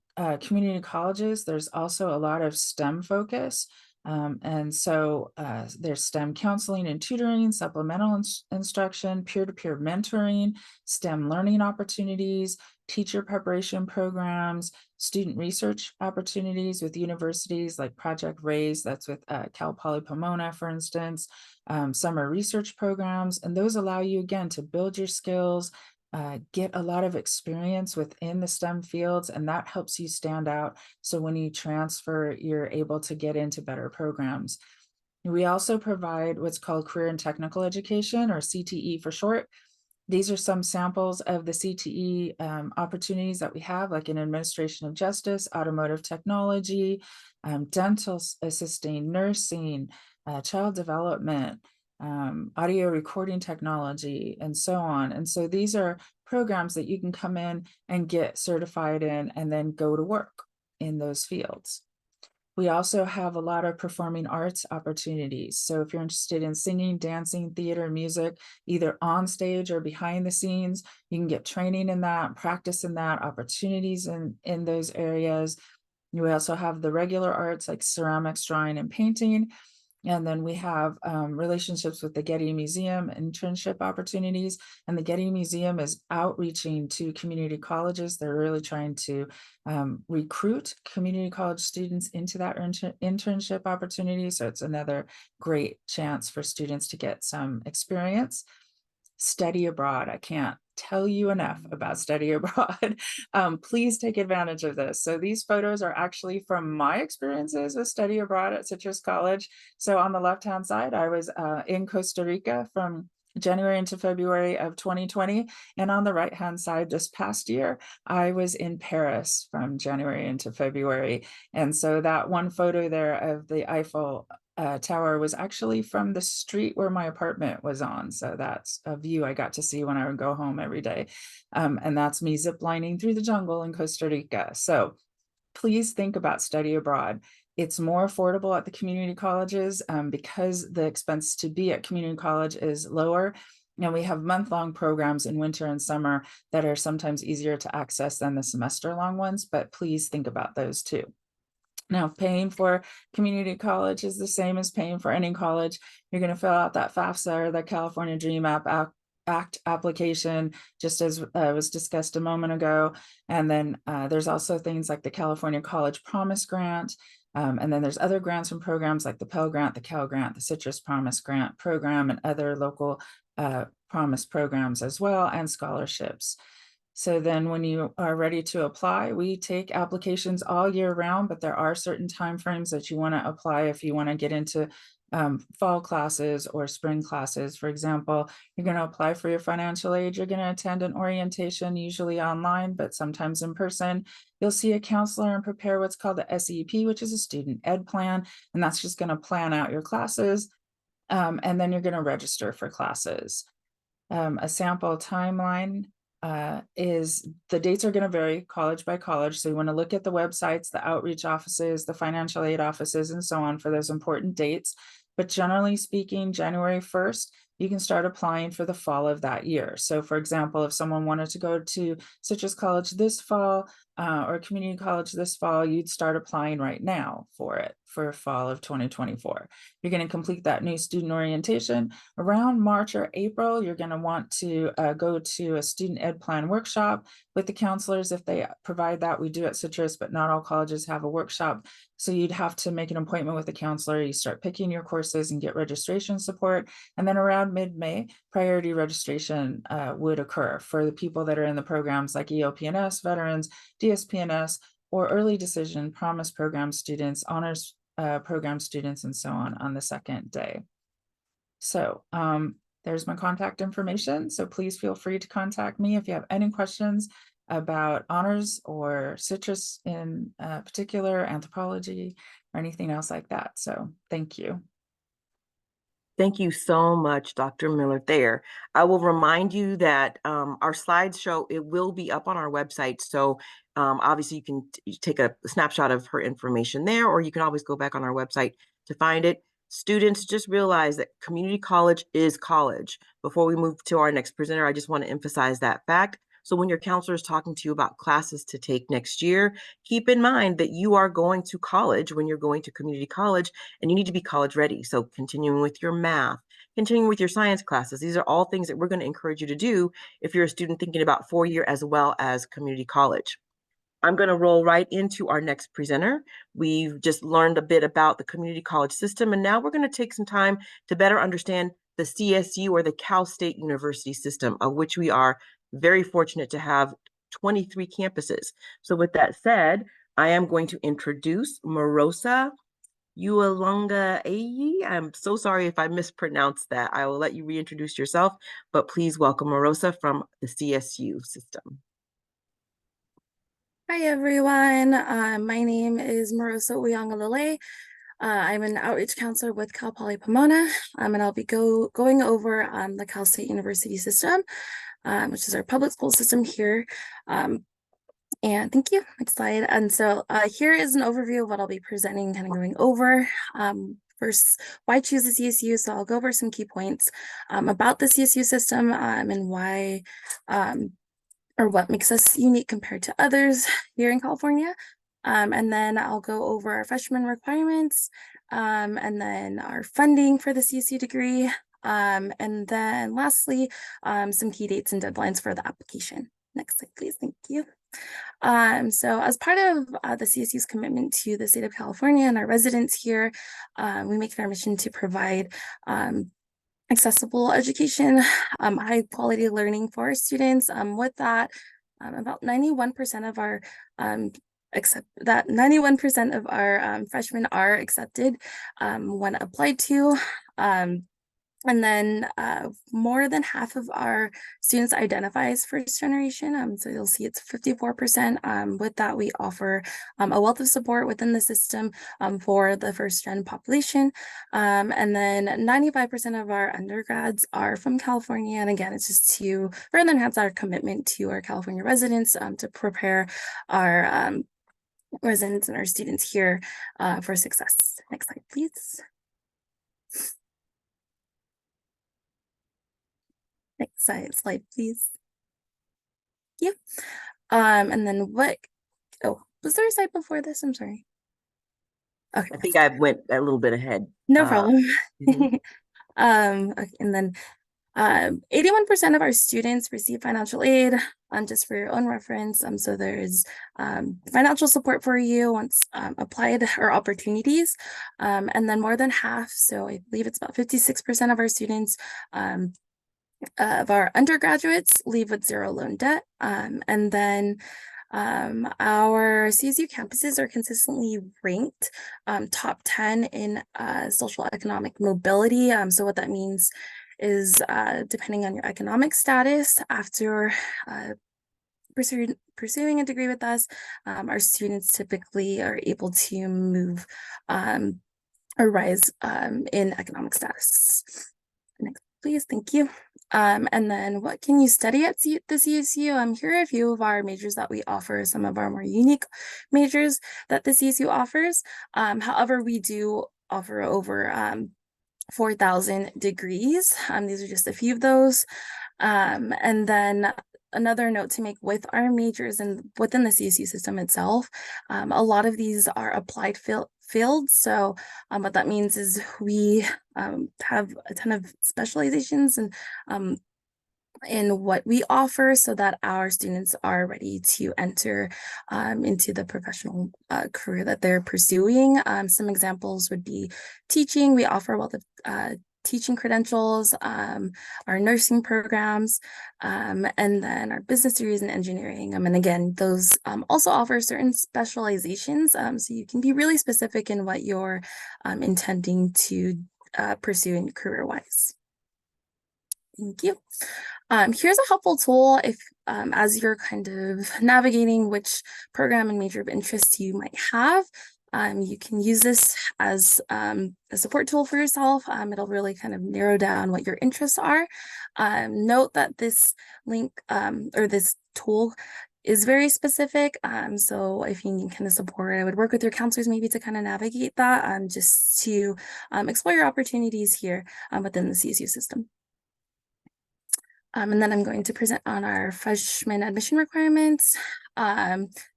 community colleges, there's also a lot of STEM focus. And so there's STEM counseling and tutoring, supplemental instruction, peer-to-peer mentoring, STEM learning opportunities, teacher preparation programs, student research opportunities with universities like Project RAISE, that's with Cal Poly Pomona, for instance, summer research programs. And those allow you, again, to build your skills, get a lot of experience within the STEM fields, and that helps you stand out. So when you transfer, you're able to get into better programs. We also provide what's called career and technical education, or CTE for short. These are some samples of the CTE opportunities that we have, like in administration of justice, automotive technology, dental assisting, nursing, child development, audio recording technology, and so on. And so these are programs that you can come in and get certified in and then go to work in those fields. We also have a lot of performing arts opportunities. So if you're interested in singing, dancing, theater, music, either on stage or behind the scenes, you can get training in that, practice in that, opportunities in those areas. We also have the regular arts like ceramics, drawing, and painting. And then we have relationships with the Getty Museum, internship opportunities. And the Getty Museum is outreaching to community colleges. They're really trying to recruit community college students into that internship opportunity. So it's another great chance for students to get some experience. Study abroad. I can't tell you enough about study abroad. Please take advantage of this. So these photos are actually from my experiences with study abroad at Citrus College. So on the left-hand side, I was in Costa Rica from January into February of 2020. And on the right-hand side, this past year, I was in Paris from January into February. And so that one photo there of the Eiffel Tower was actually from the street where my apartment was on. So that's a view I got to see when I would go home every day. And that's me ziplining through the jungle in Costa Rica. So please think about study abroad. It's more affordable at the community colleges because the expense to be at community college is lower. And we have month-long programs in winter and summer that are sometimes easier to access than the semester-long ones, but please think about those too. Now, paying for community college is the same as paying for any college. You're going to fill out that FAFSA or the California Dream Act application, just as was discussed a moment ago. And then there's also things like the California College Promise Grant. And then there's other grants and programs like the Pell Grant, the Cal Grant, the Citrus Promise Grant program, and other local promise programs as well, and scholarships. So then when you are ready to apply, we take applications all year round, but there are certain timeframes that you want to apply if you want to get into fall classes or spring classes. For example, you're going to apply for your financial aid, you're going to attend an orientation, usually online, but sometimes in person. You'll see a counselor and prepare what's called the SEP, which is a student ed plan, and that's just going to plan out your classes. And then you're going to register for classes. A sample timeline is the dates are going to vary college by college. So you want to look at the websites, the outreach offices, the financial aid offices, and so on for those important dates. But generally speaking, January 1st, you can start applying for the fall of that year. So for example, if someone wanted to go to Citrus College this fall or community college this fall, you'd start applying right now for it for fall of 2024. You're going to complete that new student orientation. Around March or April, you're going to want to go to a student ed plan workshop with the counselors if they provide that. We do at Citrus, but not all colleges have a workshop. So you'd have to make an appointment with a counselor. You start picking your courses and get registration support. And then around mid-May, priority registration would occur for the people that are in the programs like EOP&S, veterans, DSP&S, or early decision promise program students, honors program students, and so on the second day. So there's my contact information. So please feel free to contact me if you have any questions about honors or Citrus in particular, anthropology, or anything else like that. So thank you. Thank you so much, Dr. Miller Thayer. I will remind you that our slideshow, it will be up on our website. So obviously you can take a snapshot of her information there, or you can always go back on our website to find it. Students, just realize that community college is college. Before we move to our next presenter, I just want to emphasize that fact. So when your counselor is talking to you about classes to take next year, keep in mind that you are going to college when you're going to community college, and you need to be college ready. So continuing with your math, continuing with your science classes, these are all things that we're going to encourage you to do if you're a student thinking about 4-year as well as community college. I'm going to roll right into our next presenter. We've just learned a bit about the community college system, and now we're going to take some time to better understand the CSU, or the Cal State University system, of which we are very fortunate to have 23 campuses. So with that said, I am going to introduce Marosa Ualunga Ayi. I'm so sorry if I mispronounced that. I will let you reintroduce yourself, but please welcome Marosa from the CSU system. Hi everyone, my name is Marosa Uyangalale. I'm an outreach counselor with Cal Poly Pomona, and I'll be going over the Cal State University system, which is our public school system here. And thank you, next slide. And so here is an overview of what I'll be presenting, kind of going over. First, why choose the CSU? So I'll go over some key points about the CSU system and why or what makes us unique compared to others here in California. And then I'll go over our freshman requirements and then our funding for the CSU degree. And then lastly, some key dates and deadlines for the application. Next slide, please. Thank you. So as part of the CSU's commitment to the state of California and our residents here, we make it our mission to provide accessible education, high quality learning for our students. With that, about 91% of our freshmen are accepted when applied to. And then more than half of our students identify as first generation. So you'll see it's 54%. With that, we offer a wealth of support within the system for the first gen population. And then 95% of our undergrads are from California. And again, it's just to further enhance our commitment to our California residents to prepare our residents and our students here for success. Next slide, please. Next slide, please. Yeah. And then was there a slide before this? I'm sorry. Okay. I think I went a little bit ahead. No problem. Mhm. Okay, and then 81% of our students receive financial aid, just for your own reference. So there's financial support for you once applied or opportunities. And then more than half, so I believe it's about 56% of our students of our undergraduates leave with zero loan debt. And then our CSU campuses are consistently ranked top 10 in social economic mobility. So what that means is depending on your economic status, after pursuing a degree with us, our students typically are able to move or rise in economic status. Next, please. Thank you. And then what can you study at the CSU? Here are a few of our majors that we offer, some of our more unique majors that the CSU offers. However, we do offer over 4,000 degrees. These are just a few of those. And then another note to make with our majors and within the CSU system itself, a lot of these are applied fields. So what that means is we have a ton of specializations and in what we offer so that our students are ready to enter into the professional career that they're pursuing. Some examples would be teaching. We offer a wealth of teaching credentials, our nursing programs, and then our business degrees and engineering. And again, those also offer certain specializations. So you can be really specific in what you're intending to pursue in career-wise. Thank you. Here's a helpful tool if as you're kind of navigating which program and major of interest you might have. You can use this as a support tool for yourself. It'll really kind of narrow down what your interests are. Note that this link or this tool is very specific. So if you need kind of support, I would work with your counselors maybe to kind of navigate that just to explore your opportunities here within the CSU system. And then I'm going to present on our freshman admission requirements.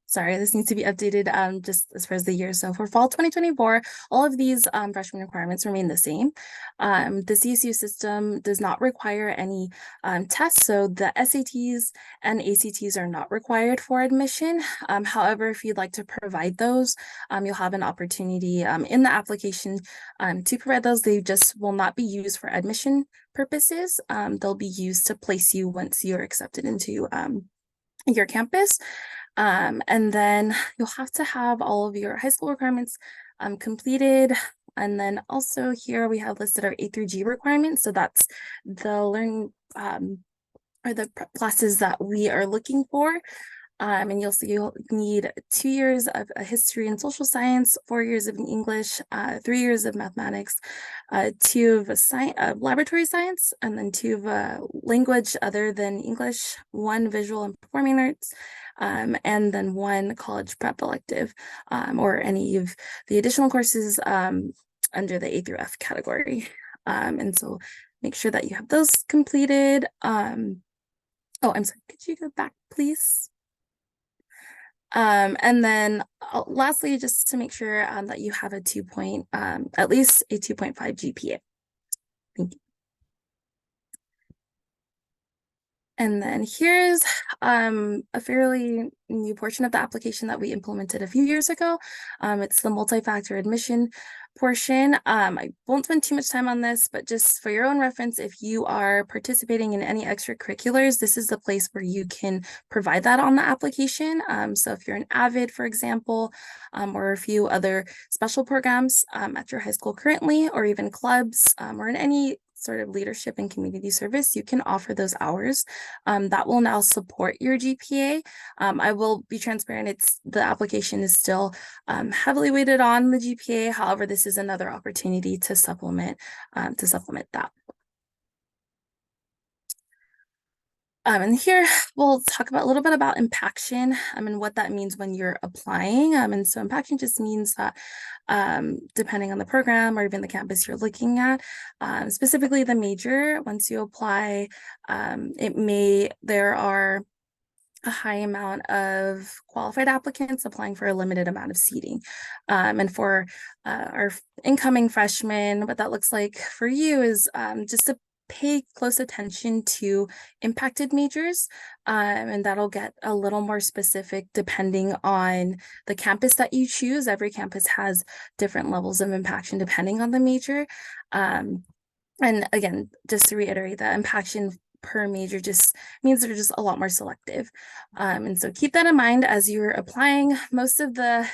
Sorry, this needs to be updated just as far as the year. So for fall 2024, all of these freshman requirements remain the same. The CSU system does not require any tests, so the SATs and ACTs are not required for admission. However, if you'd like to provide those, you'll have an opportunity in the application to provide those. They just will not be used for admission purposes. They'll be used to place you once you're accepted into your campus. And then you'll have to have all of your high school requirements completed. And then also here we have listed our A through G requirements. So that's the learning or the classes that we are looking for. And you'll see you'll need 2 years of history and social science, 4 years of English, 3 years of mathematics, 2 of laboratory science, and then 2 of language other than English, 1 visual and performing arts, and then 1 college prep elective, or any of the additional courses under the A through F category. And so make sure that you have those completed. Oh, I'm sorry, could you go back, please? And then lastly, just to make sure that you have a at least a 2.5 GPA. Thank you. And then here's a fairly new portion of the application that we implemented a few years ago. It's the multi-factor admission portion. I won't spend too much time on this, but just for your own reference, if you are participating in any extracurriculars, this is the place where you can provide that on the application. So if you're an AVID, for example, or a few other special programs at your high school currently, or even clubs, or in any sort of leadership and community service, you can offer those hours. That will now support your GPA. I will be transparent, the application is still heavily weighted on the GPA. However, this is another opportunity to supplement that. And here we'll talk about a little bit about impaction and what that means when you're applying. And so impaction just means that depending on the program or even the campus you're looking at, specifically the major, once you apply, there are a high amount of qualified applicants applying for a limited amount of seating. And for our incoming freshmen, what that looks like for you is just to pay close attention to impacted majors, and that'll get a little more specific depending on the campus that you choose. Every campus has different levels of impaction depending on the major. And again, just to reiterate, that impaction per major just means they're just a lot more selective. And so keep that in mind as you're applying. Most of the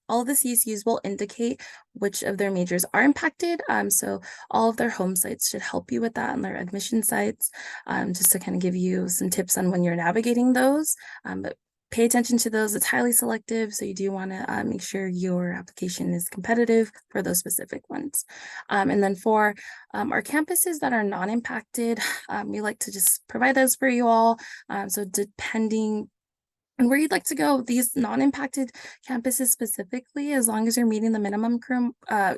all of the CSUs will indicate which of their majors are impacted. So all of their home sites should help you with that, and their admission sites, just to kind of give you some tips on when you're navigating those. But pay attention to those. It's highly selective, so you do want to make sure your application is competitive for those specific ones. And then for our campuses that are non-impacted, we like to just provide those for you all. So depending on where you'd like to go, these non-impacted campuses specifically, as long as you're meeting the minimum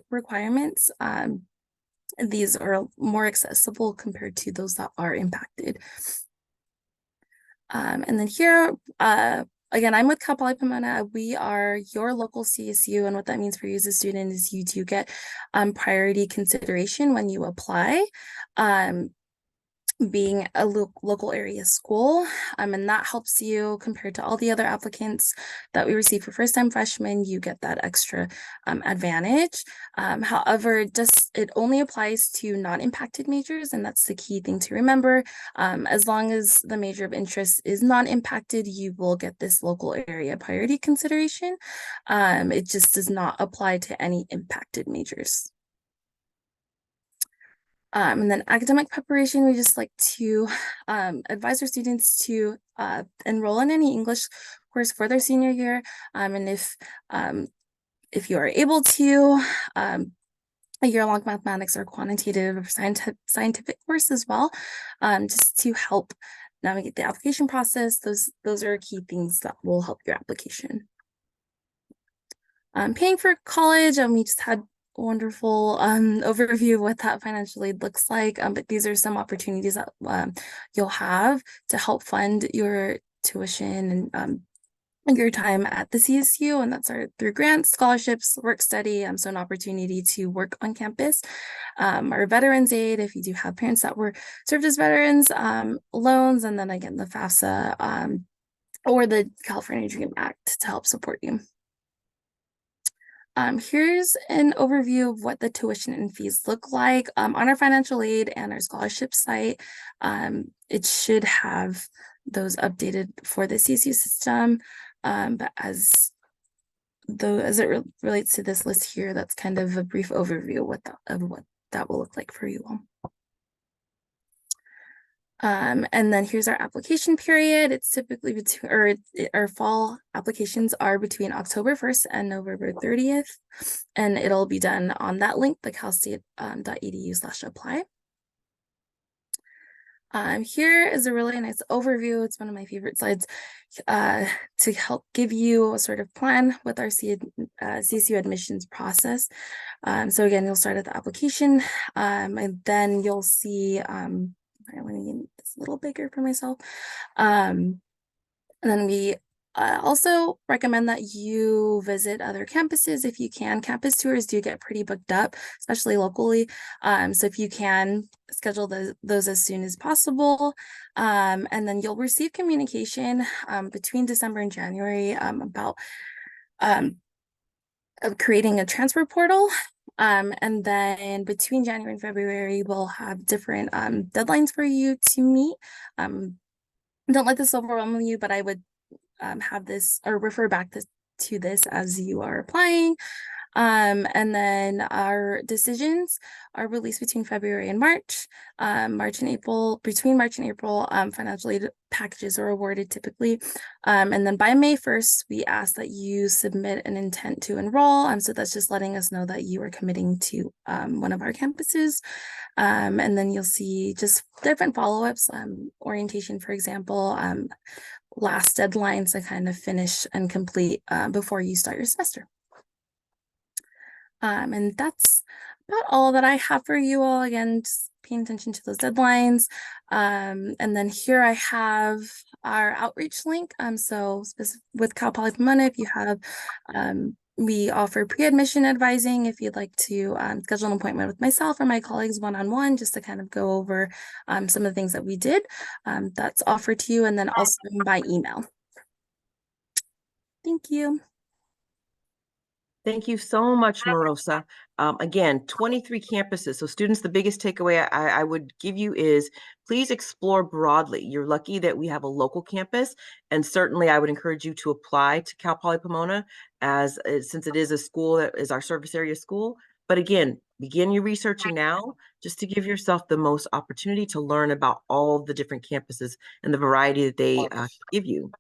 requirements, these are more accessible compared to those that are impacted. And then here, again, I'm with Cal Poly Pomona. We are your local CSU, and what that means for you as a student is you do get priority consideration when you apply. Being a local area school, and that helps you compared to all the other applicants that we receive for first-time freshmen. You get that extra advantage. However, it only applies to non-impacted majors, and that's the key thing to remember. As long as the major of interest is non-impacted, you will get this local area priority consideration. It just does not apply to any impacted majors. And then academic preparation, we just like to advise our students to enroll in any English course for their senior year. And if you are able to, a year-long mathematics or quantitative or scientific course as well, just to help navigate the application process. Those are key things that will help your application. Paying for college, we just had wonderful overview of what that financial aid looks like, but these are some opportunities that you'll have to help fund your tuition and your time at the CSU, and that's through grants, scholarships, work study, so an opportunity to work on campus. Our Veterans Aid, if you do have parents that were served as veterans, loans, and then again the FAFSA or the California Dream Act to help support you. Here's an overview of what the tuition and fees look like on our financial aid and our scholarship site. It should have those updated for the CSU system, but as though, as it relates to this list here, that's kind of a brief overview of what that will look like for you all. And then here's our application period. It's typically our fall applications are between October 1st and November 30th. And it'll be done on that link, the calstate.edu/apply. Here is a really nice overview. It's one of my favorite slides to help give you a sort of plan with our CSU admissions process. So again, you'll start at the application, and then you'll see, let me get this a little bigger for myself. And then we also recommend that you visit other campuses if you can. Campus tours do get pretty booked up, especially locally. So if you can schedule those as soon as possible. And then you'll receive communication between December and January about creating a transfer portal. And then between January and February, we'll have different deadlines for you to meet. Don't let this overwhelm you, but I would have this or refer back to this as you are applying. And then our decisions are released between February and March. Between March and April, financial aid packages are awarded typically. And then by May 1st, we ask that you submit an intent to enroll. So that's just letting us know that you are committing to one of our campuses. And then you'll see just different follow-ups, orientation, for example, last deadlines to kind of finish and complete before you start your semester. And that's about all that I have for you all. Again, just paying attention to those deadlines. And then here I have our outreach link. So with Cal Poly Pomona, if you have, we offer pre-admission advising if you'd like to schedule an appointment with myself or my colleagues one-on-one, just to kind of go over some of the things that we did. That's offered to you, and then also by email. Thank you. Thank you so much, Marosa. Again, 23 campuses. So students, the biggest takeaway I would give you is please explore broadly. You're lucky that we have a local campus, and certainly I would encourage you to apply to Cal Poly Pomona since it is a school that is our service area school. But again, begin your researching now just to give yourself the most opportunity to learn about all the different campuses and the variety that they give you.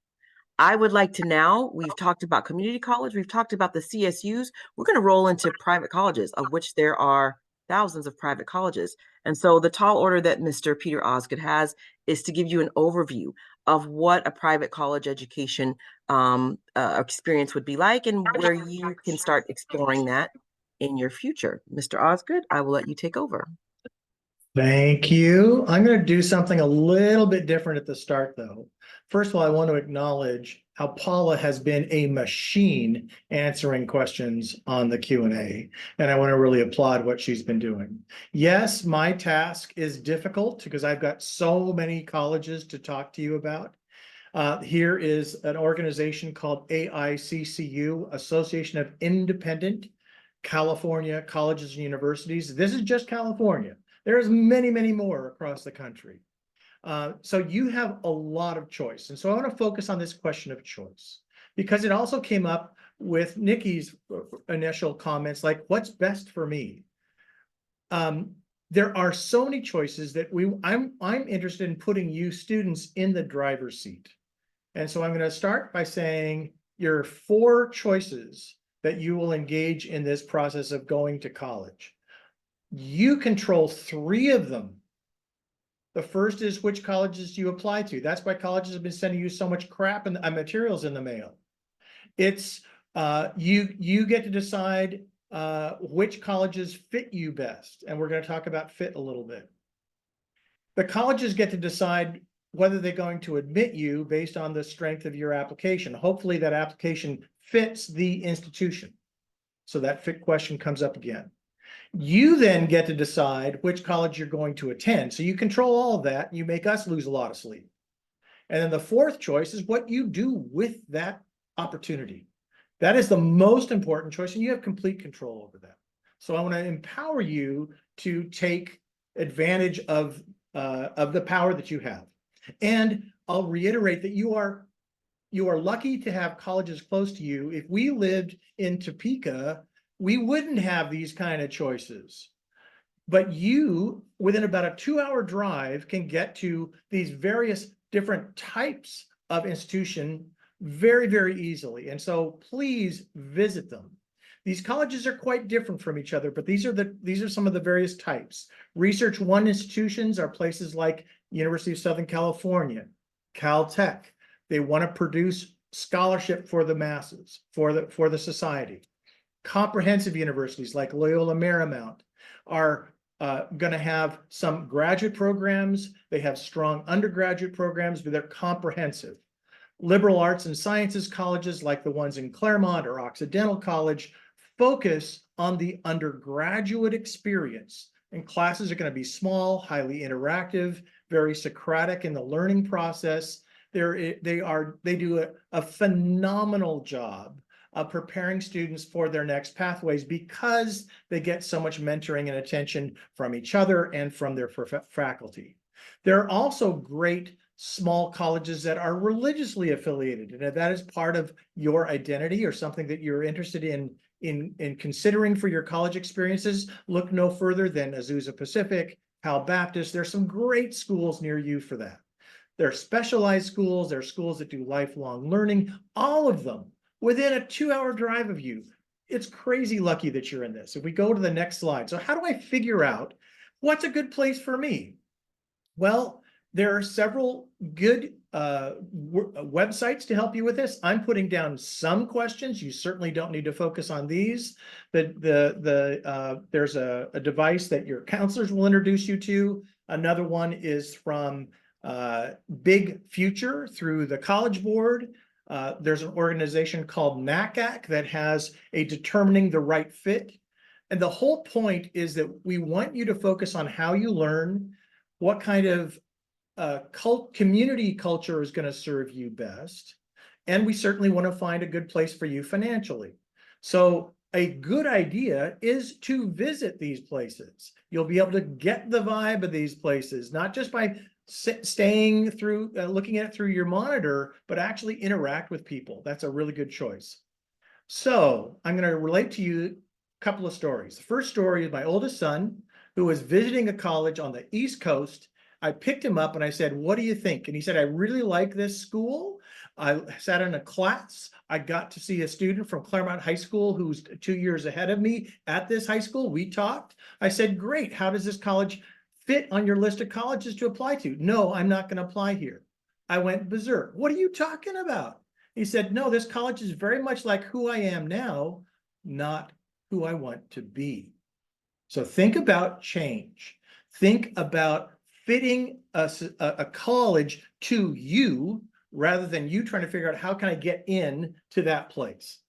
I would like to now, we've talked about community college, we've talked about the CSUs, we're going to roll into private colleges, of which there are thousands of private colleges. And so the tall order that Mr. Peter Osgood has is to give you an overview of what a private college education experience would be like and where you can start exploring that in your future. Mr. Osgood, I will let you take over. Thank you. I'm going to do something a little bit different at the start, though. First of all, I want to acknowledge how Paula has been a machine answering questions on the Q&A, and I want to really applaud what she's been doing. Yes, my task is difficult because I've got so many colleges to talk to you about. Here is an organization called AICCU, Association of Independent California Colleges and Universities. This is just California. There's many, many more across the country. So you have a lot of choice. And so I want to focus on this question of choice because it also came up with Nikki's initial comments, like what's best for me? There are so many choices that I'm interested in putting you students in the driver's seat. And so I'm going to start by saying your 4 choices that you will engage in this process of going to college. You control 3 of them. The first is which colleges do you apply to. That's why colleges have been sending you so much crap and materials in the mail. It's you get to decide which colleges fit you best. And we're going to talk about fit a little bit. The colleges get to decide whether they're going to admit you based on the strength of your application. Hopefully that application fits the institution. So that fit question comes up again. You then get to decide which college you're going to attend. So you control all of that. You make us lose a lot of sleep. And then the 4th choice is what you do with that opportunity. That is the most important choice, and you have complete control over that. So I want to empower you to take advantage of the power that you have. And I'll reiterate that you are you are lucky to have colleges close to you. If we lived in Topeka, we wouldn't have these kind of choices. But you, within about a 2-hour drive, can get to these various different types of institution very, very easily. And so please visit them. These colleges are quite different from each other, but these are some of the various types. Research One institutions are places like University of Southern California, Caltech. They want to produce scholarship for the masses, for the society. Comprehensive universities like Loyola Marymount are going to have some graduate programs. They have strong undergraduate programs, but they're comprehensive. Liberal arts and sciences colleges like the ones in Claremont or Occidental College focus on the undergraduate experience. And classes are going to be small, highly interactive, very Socratic in the learning process. They do a phenomenal job of preparing students for their next pathways because they get so much mentoring and attention from each other and from their faculty. There are also great small colleges that are religiously affiliated, and if that is part of your identity or something that you're interested in considering for your college experiences, look no further than Azusa Pacific, Cal Baptist. There's some great schools near you for that. There are specialized schools, there are schools that do lifelong learning, all of them within a 2-hour drive of you. It's crazy lucky that you're in this. If we go to the next slide. So how do I figure out what's a good place for me? Well, there are several good websites to help you with this. I'm putting down some questions. You certainly don't need to focus on these. There's a device that your counselors will introduce you to. Another one is from Big Future through the College Board. There's an organization called NACAC that has a determining the right fit. And the whole point is that we want you to focus on how you learn, what kind of community culture is going to serve you best. And we certainly want to find a good place for you financially. So a good idea is to visit these places. You'll be able to get the vibe of these places, not just by staying through, looking at it through your monitor, but actually interact with people. That's a really good choice. So I'm going to relate to you a couple of stories. The first story is my oldest son, who was visiting a college on the East Coast. I picked him up and I said, "What do you think?" And he said, "I really like this school. I sat in a class. I got to see a student from Claremont High School who's 2 years ahead of me at this high school. We talked." I said, "Great. How does this college fit on your list of colleges to apply to?" "No, I'm not going to apply here." I went berserk. "What are you talking about?" He said, "No, this college is very much like who I am now, not who I want to be." So think about change. Think about fitting a college to you rather than you trying to figure out how can I get in to that place.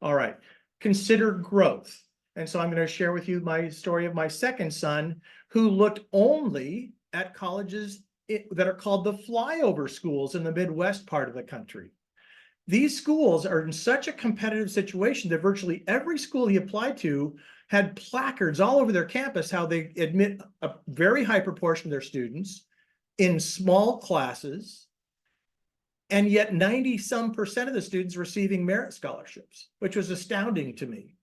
All right, consider growth. And so I'm going to share with you my story of my second son, who looked only at colleges that are called the flyover schools in the Midwest part of the country. These schools are in such a competitive situation that virtually every school he applied to had placards all over their campus how they admit a very high proportion of their students in small classes, and yet 90-some% of the students receiving merit scholarships, which was astounding to me.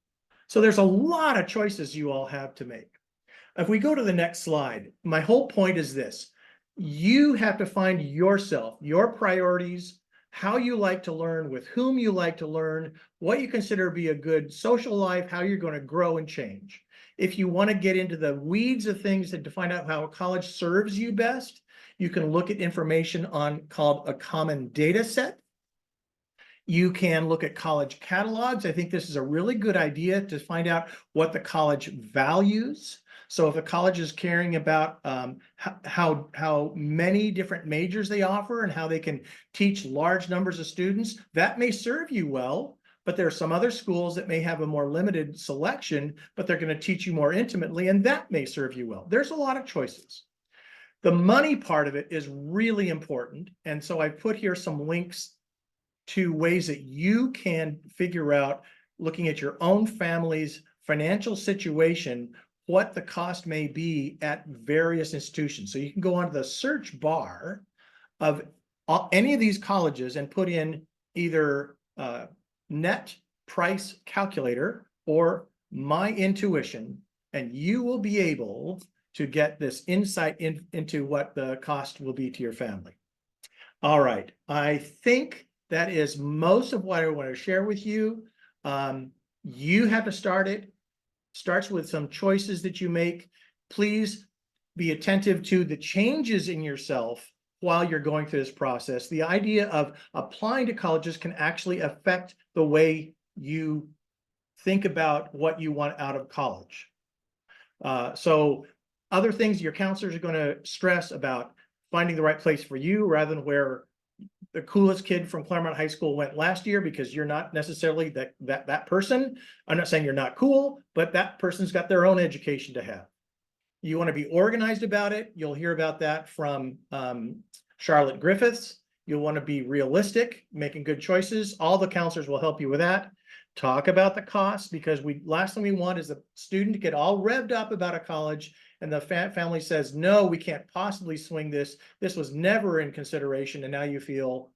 So there's a lot of choices you all have to make. If we go to the next slide, my whole point is this: you have to find yourself, your priorities, how you like to learn, with whom you like to learn, what you consider to be a good social life, how you're going to grow and change. If you want to get into the weeds of things and to find out how a college serves you best, you can look at information called a common data set. You can look at college catalogs. I think this is a really good idea to find out what the college values. So if a college is caring about how many different majors they offer and how they can teach large numbers of students, that may serve you well. But there are some other schools that may have a more limited selection, but they're going to teach you more intimately, and that may serve you well. There's a lot of choices. The money part of it is really important. And so I put here some links to ways that you can figure out, looking at your own family's financial situation, what the cost may be at various institutions. So you can go onto the search bar of any of these colleges and put in either net price calculator or my intuition, and you will be able to get this insight into what the cost will be to your family. All right, I think that is most of what I want to share with you. You have to start it. Starts with some choices that you make. Please be attentive to the changes in yourself while you're going through this process. The idea of applying to colleges can actually affect the way you think about what you want out of college. So other things your counselors are going to stress about finding the right place for you rather than where the coolest kid from Claremont High School went last year, because you're not necessarily that person. I'm not saying you're not cool, but that person's got their own education to have. You want to be organized about it. You'll hear about that from Charlotte Griffiths. You'll want to be realistic, making good choices. All the counselors will help you with that. Talk about the cost, because last thing we want is the student to get all revved up about a college and the family says, no, we can't possibly swing this. This was never in consideration. And now you feel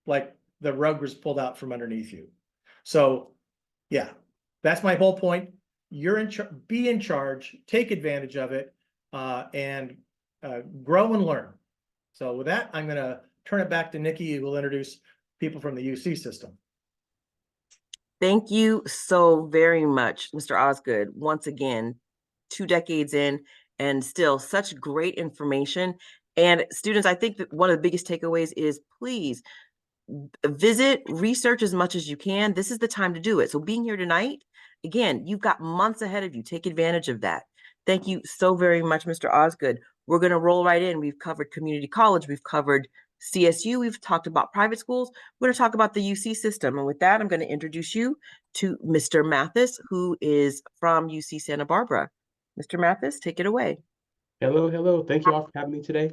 like the rug was pulled out from underneath you. So yeah, that's my whole point. You're in charge, be in charge, take advantage of it, and grow and learn. So with that, I'm gonna turn it back to Nikki, who will introduce people from the UC system. Thank you so very much, Mr. Osgood. Once again, 2 decades in and still such great information. And students, I think that one of the biggest takeaways is please visit, research as much as you can. This is the time to do it. So being here tonight, again, you've got months ahead of you. Take advantage of that. Thank you so very much, Mr. Osgood. We're going to roll right in. We've covered community college. We've covered CSU. We've talked about private schools. We're going to talk about the UC system. And with that, I'm going to introduce you to Mr. Mathis, who is from UC Santa Barbara. Mr. Mathis, take it away. Hello, hello. Thank you all for having me today.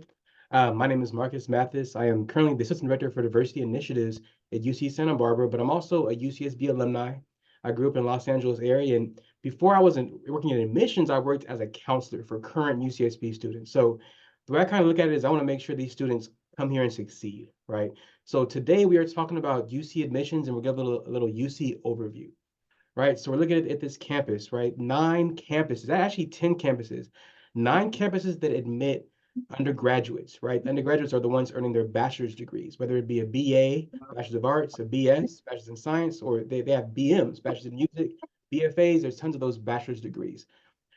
My name is Marcus Mathis. I am currently the Assistant Director for Diversity Initiatives at UC Santa Barbara, but I'm also a UCSB alumni. I grew up in Los Angeles area, and before I wasn't working in admissions, I worked as a counselor for current UCSB students. So the way I kind of look at it is I want to make sure these students come here and succeed, right? So today we are talking about UC admissions, and we'll give a little UC overview, right? So we're looking at this campus, right? 9 campuses, actually 10 campuses, 9 campuses that admit undergraduates, right? Undergraduates are the ones earning their bachelor's degrees, whether it be a BA, Bachelor's of Arts, a BS, Bachelor's in Science, or they have BMs, Bachelor's in Music, BFAs. There's tons of those bachelor's degrees.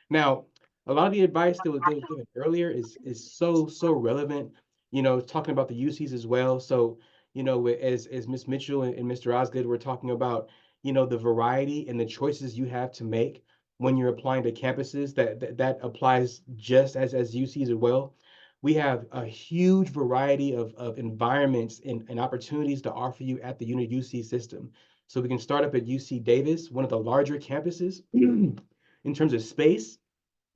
Now, a lot of the advice that was given earlier is so relevant, you know, talking about the UCs as well. So, you know, as Ms. Mitchell and Mr. Osgood were talking about, you know, the variety and the choices you have to make when you're applying to campuses, that applies just as UCs as well. We have a huge variety of environments and opportunities to offer you at the UC system. So we can start up at UC Davis, one of the larger campuses in terms of space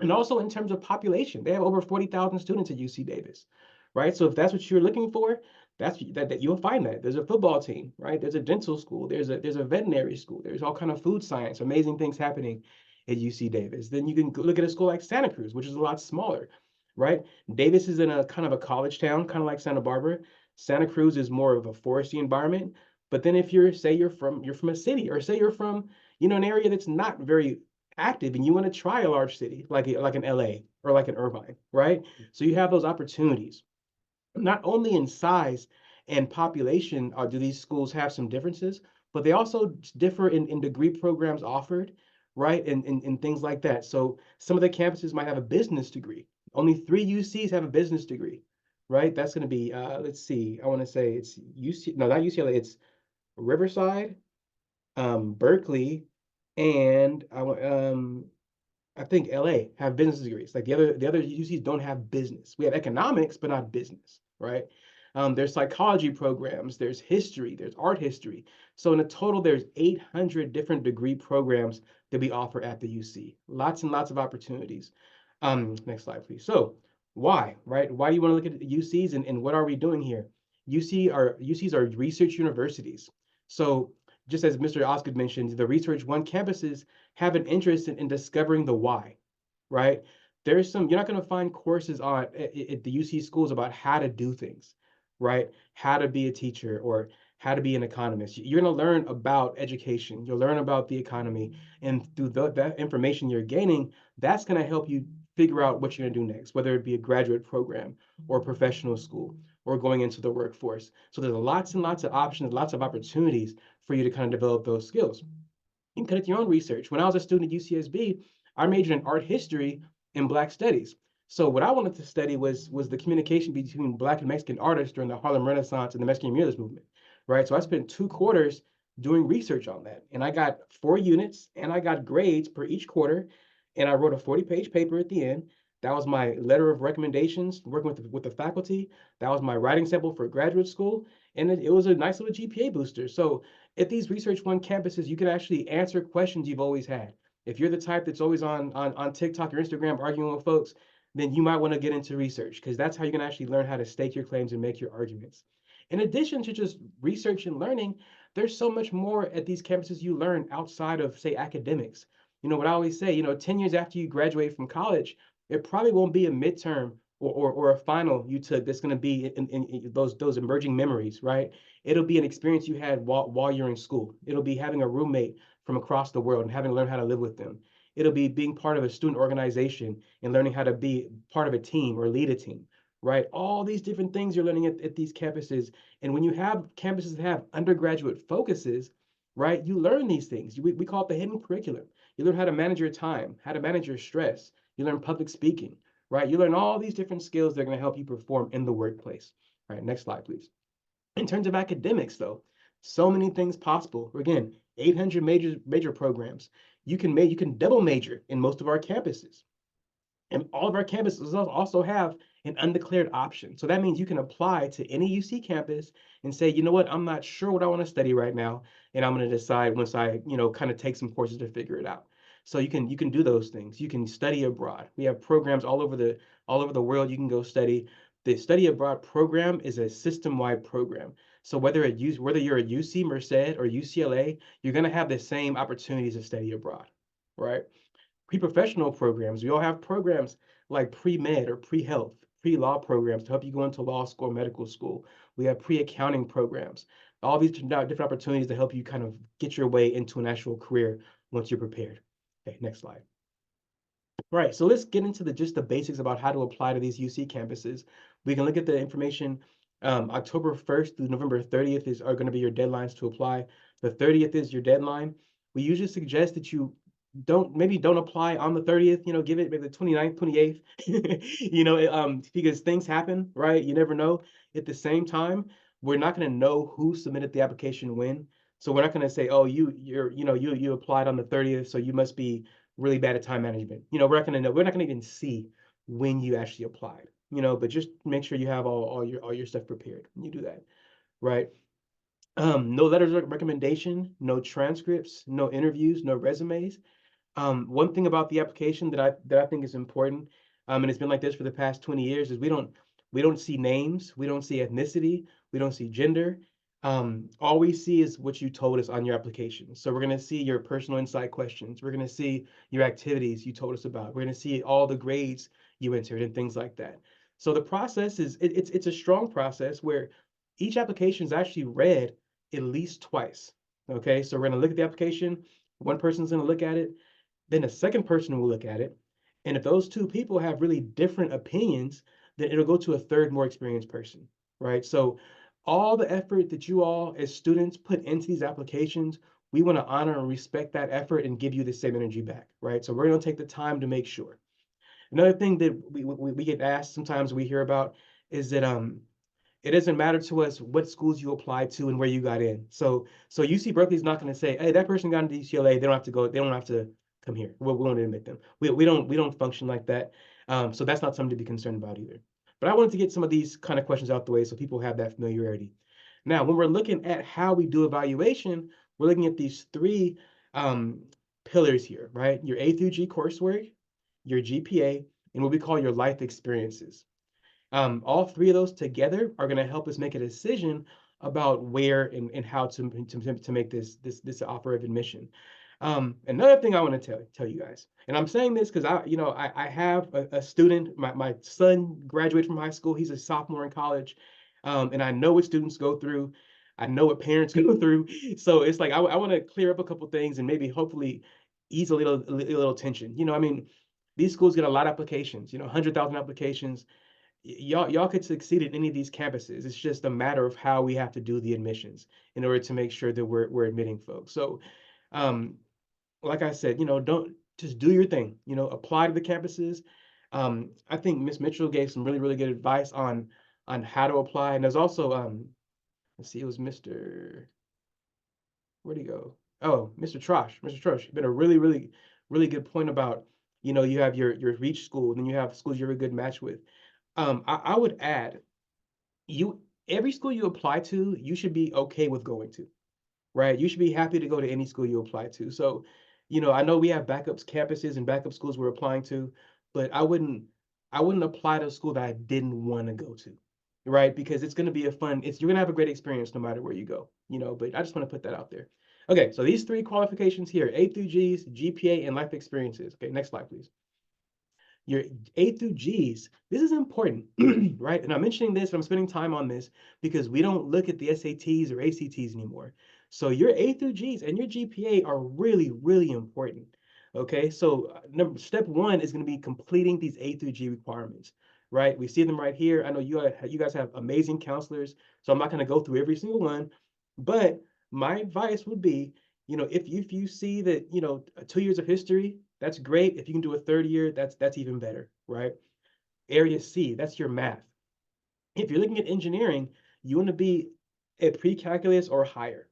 and also in terms of population. They have over 40,000 students at UC Davis, right? So if that's what you're looking for, that you'll find that. There's a football team, right? There's a dental school. There's a veterinary school. There's all kind of food science, amazing things happening at UC Davis. Then you can look at a school like Santa Cruz, which is a lot smaller, right? Davis is in a kind of a college town, kind of like Santa Barbara. Santa Cruz is more of a foresty environment. But then if you're from a city, or say you're from, you know, an area that's not very active and you want to try a large city like an LA or like an Irvine, right? So you have those opportunities. Not only in size and population do these schools have some differences, but they also differ in degree programs offered, right? And things like that. So some of the campuses might have a business degree. Only 3 UCs have a business degree, right? That's going to be, let's see, I want to say it's UC, no, not UCLA, it's Riverside, Berkeley, and I think LA have business degrees. Like the other UCs don't have business. We have economics, but not business, right? There's psychology programs, there's history, there's art history. So in a total, there's 800 different degree programs that we offer at the UC. Lots and lots of opportunities. Next slide, please. So why, right? Why do you want to look at the UCs and what are we doing here? UCs are research universities. So just as Mr. Osgood mentioned, the Research One campuses have an interest in discovering the why, right? You're not going to find courses at the UC schools about how to do things, right? How to be a teacher or how to be an economist. You're going to learn about education. You'll learn about the economy. And through that information you're gaining, that's going to help you figure out what you're going to do next, whether it be a graduate program or professional school or going into the workforce. So there's lots and lots of options, lots of opportunities for you to kind of develop those skills. You can conduct your own research. When I was a student at UCSB, I majored in art history and Black studies. So what I wanted to study was the communication between Black and Mexican artists during the Harlem Renaissance and the Mexican Muralist movement, right? So I spent 2 quarters doing research on that, and I got 4 units, and I got grades per each quarter, and I wrote a 40-page paper at the end. That was my letter of recommendations, working with the faculty. That was my writing sample for graduate school, and it was a nice little GPA booster. So at these Research One campuses, you can actually answer questions you've always had. If you're the type that's always on TikTok or Instagram arguing with folks, then you might want to get into research, because that's how you can actually learn how to stake your claims and make your arguments. In addition to just research and learning, there's so much more at these campuses you learn outside of, say, academics. What I always say, 10 years after you graduate from college, it probably won't be a midterm or a final you took that's going to be in those emerging memories, right? It'll be an experience you had while you're in school. It'll be having a roommate from across the world and having to learn how to live with them. It'll be being part of a student organization and learning how to be part of a team or lead a team, right? All these different things you're learning at these campuses. And when you have campuses that have undergraduate focuses, right, you learn these things. We call it the hidden curriculum. You learn how to manage your time, how to manage your stress. You learn public speaking, right? You learn all these different skills that are going to help you perform in the workplace. All right, next slide, please. In terms of academics, though, so many things possible. Again, 800 major programs. You can double major in most of our campuses. And all of our campuses also have an undeclared option. So that means you can apply to any UC campus and say, you know what, I'm not sure what I want to study right now, and I'm going to decide once I, kind of take some courses to figure it out. So you can do those things. You can study abroad. We have programs all over the world you can go study. The study abroad program is a system-wide program. So whether you're at UC Merced or UCLA, you're going to have the same opportunities to study abroad, right? Pre-professional programs. We all have programs like pre-med or pre-health, pre-law programs to help you go into law school or medical school. We have pre-accounting programs. All these different opportunities to help you kind of get your way into an actual career once you're prepared. Okay, next slide. Right, so let's get into just the basics about how to apply to these UC campuses. We can look at the information. October 1st through November 30th are going to be your deadlines to apply. The 30th is your deadline. We usually suggest that you don't apply on the 30th, give it maybe the 29th, 28th, because things happen, right? You never know. At the same time, we're not going to know who submitted the application when. So we're not going to say, oh, you applied on the 30th, so you must be really bad at time management. We're not going to know. We're not going to even see when you actually applied, but just make sure you have all your stuff prepared when you do that, right? No letters of recommendation, no transcripts, no interviews, no resumes. One thing about the application that I think is important, and it's been like this for the past 20 years, is we don't see names, we don't see ethnicity, we don't see gender. All we see is what you told us on your application. So we're going to see your personal insight questions. We're going to see your activities you told us about. We're going to see all the grades you entered and things like that. So the process it's a strong process where each application is actually read at least twice. Okay, so we're going to look at the application. One person's going to look at it. Then a second person will look at it. And if those two people have really different opinions, then it'll go to a third, more experienced person, right? So all the effort that you all as students put into these applications, we want to honor and respect that effort and give you the same energy back, right? So we're going to take the time to make sure. Another thing that we get asked, sometimes we hear about, is that it doesn't matter to us what schools you applied to and where you got in. So UC Berkeley's not going to say, hey, that person got into UCLA, they don't have to come here. We won't admit them. We don't function like that. So that's not something to be concerned about either. But I wanted to get some of these kind of questions out the way so people have that familiarity. Now, when we're looking at how we do evaluation, we're looking at these 3 pillars here, right? Your A through G coursework, your GPA, and what we call your life experiences. All 3 of those together are going to help us make a decision about where and how to make this offer of admission. Another thing I want to tell you guys, and I'm saying this because I have a student, my son graduated from high school. He's a sophomore in college. And I know what students go through. I know what parents go through. So it's like I want to clear up a couple things and maybe hopefully ease a little tension. I mean, these schools get a lot of applications, 100,000 applications. Y'all could succeed at any of these campuses. It's just a matter of how we have to do the admissions in order to make sure that we're admitting folks. So um, like I said, don't just do your thing, apply to the campuses. I think Miss Mitchell gave some really, really good advice on how to apply. And there's also let's see, it was where'd he go? Oh, Mr. Trosh. Mr. Trosh, been a really, really, really good point about, you have your reach school, and then you have schools you're a good match with. I would add, every school you apply to, you should be okay with going to, right? You should be happy to go to any school you apply to. So, I know we have backups campuses and backup schools we're applying to, but I wouldn't apply to a school that I didn't want to go to, right? Because it's going to be you're going to have a great experience no matter where you go, but I just want to put that out there. Okay, so these 3 qualifications here, A through G's, GPA, and life experiences. Okay, next slide, please. Your A through G's, this is important, right? And I'm mentioning this, I'm spending time on this because we don't look at the SATs or ACTs anymore. So your A through G's and your GPA are really, really important. Okay, so step 1 is going to be completing these A through G requirements, right? We see them right here. I know you guys have amazing counselors, so I'm not going to go through every single one, but my advice would be, if you see that, 2 years of history, that's great. If you can do a 3rd year, that's even better, right? Area C, that's your math. If you're looking at engineering, you want to be at pre-calculus or higher.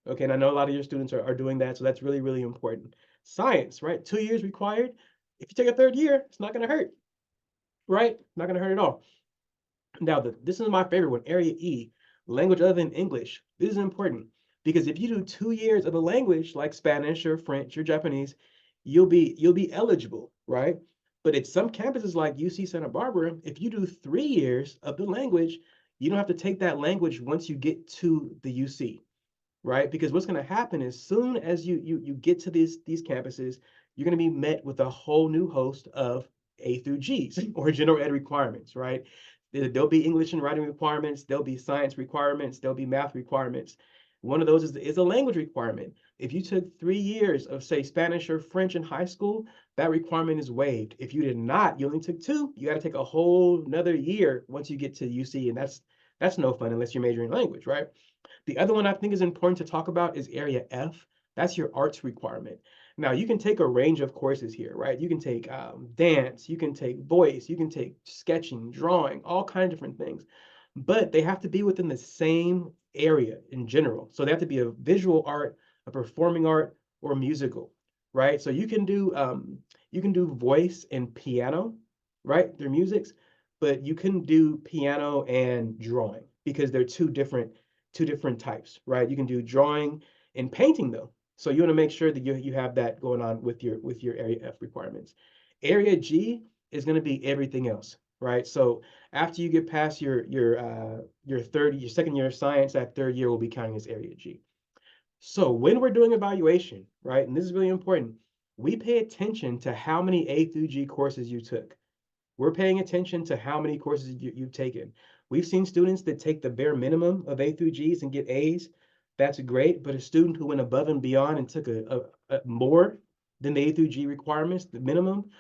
Okay, and I know a lot of your students are doing that, so that's really, really important. Science, right? 2 years required. If you take a 3rd year, it's not going to hurt, right? Not going to hurt at all. Now, this is my favorite one, Area E, language other than English. This is important because if you do 2 years of a language like Spanish or French or Japanese, you'll be eligible, right? But at some campuses like UC Santa Barbara, if you do 3 years of the language, you don't have to take that language once you get to the UC, right? Because what's going to happen is soon as you get to these campuses, you're going to be met with a whole new host of A through G's or general ed requirements, right? There'll be English and writing requirements, there'll be science requirements, there'll be math requirements. One of those is a language requirement. If you took 3 years of, say, Spanish or French in high school, that requirement is waived. If you did not, you only took 2, you got to take a whole another year once you get to UC, and that's no fun unless you're majoring in language, right? The other one I think is important to talk about is Area F. That's your arts requirement. Now, you can take a range of courses here, right? You can take dance, you can take voice, you can take sketching, drawing, all kinds of different things. But they have to be within the same area in general. So they have to be a visual art, a performing art, or musical, right? So you can do voice and piano, right? They're musics, but you can do piano and drawing because they're two different types, right? You can do drawing and painting though. So you want to make sure that you have that going on with your Area F requirements. Area G is going to be everything else, right? So after you get past your 2nd year of science, that 3rd year will be counting as Area G. So when we're doing evaluation, right, and this is really important, we pay attention to how many A through G courses you took. We're paying attention to how many courses you've taken. We've seen students that take the bare minimum of A through G's and get A's. That's great, but a student who went above and beyond and took a more than the A through G requirements, the minimum,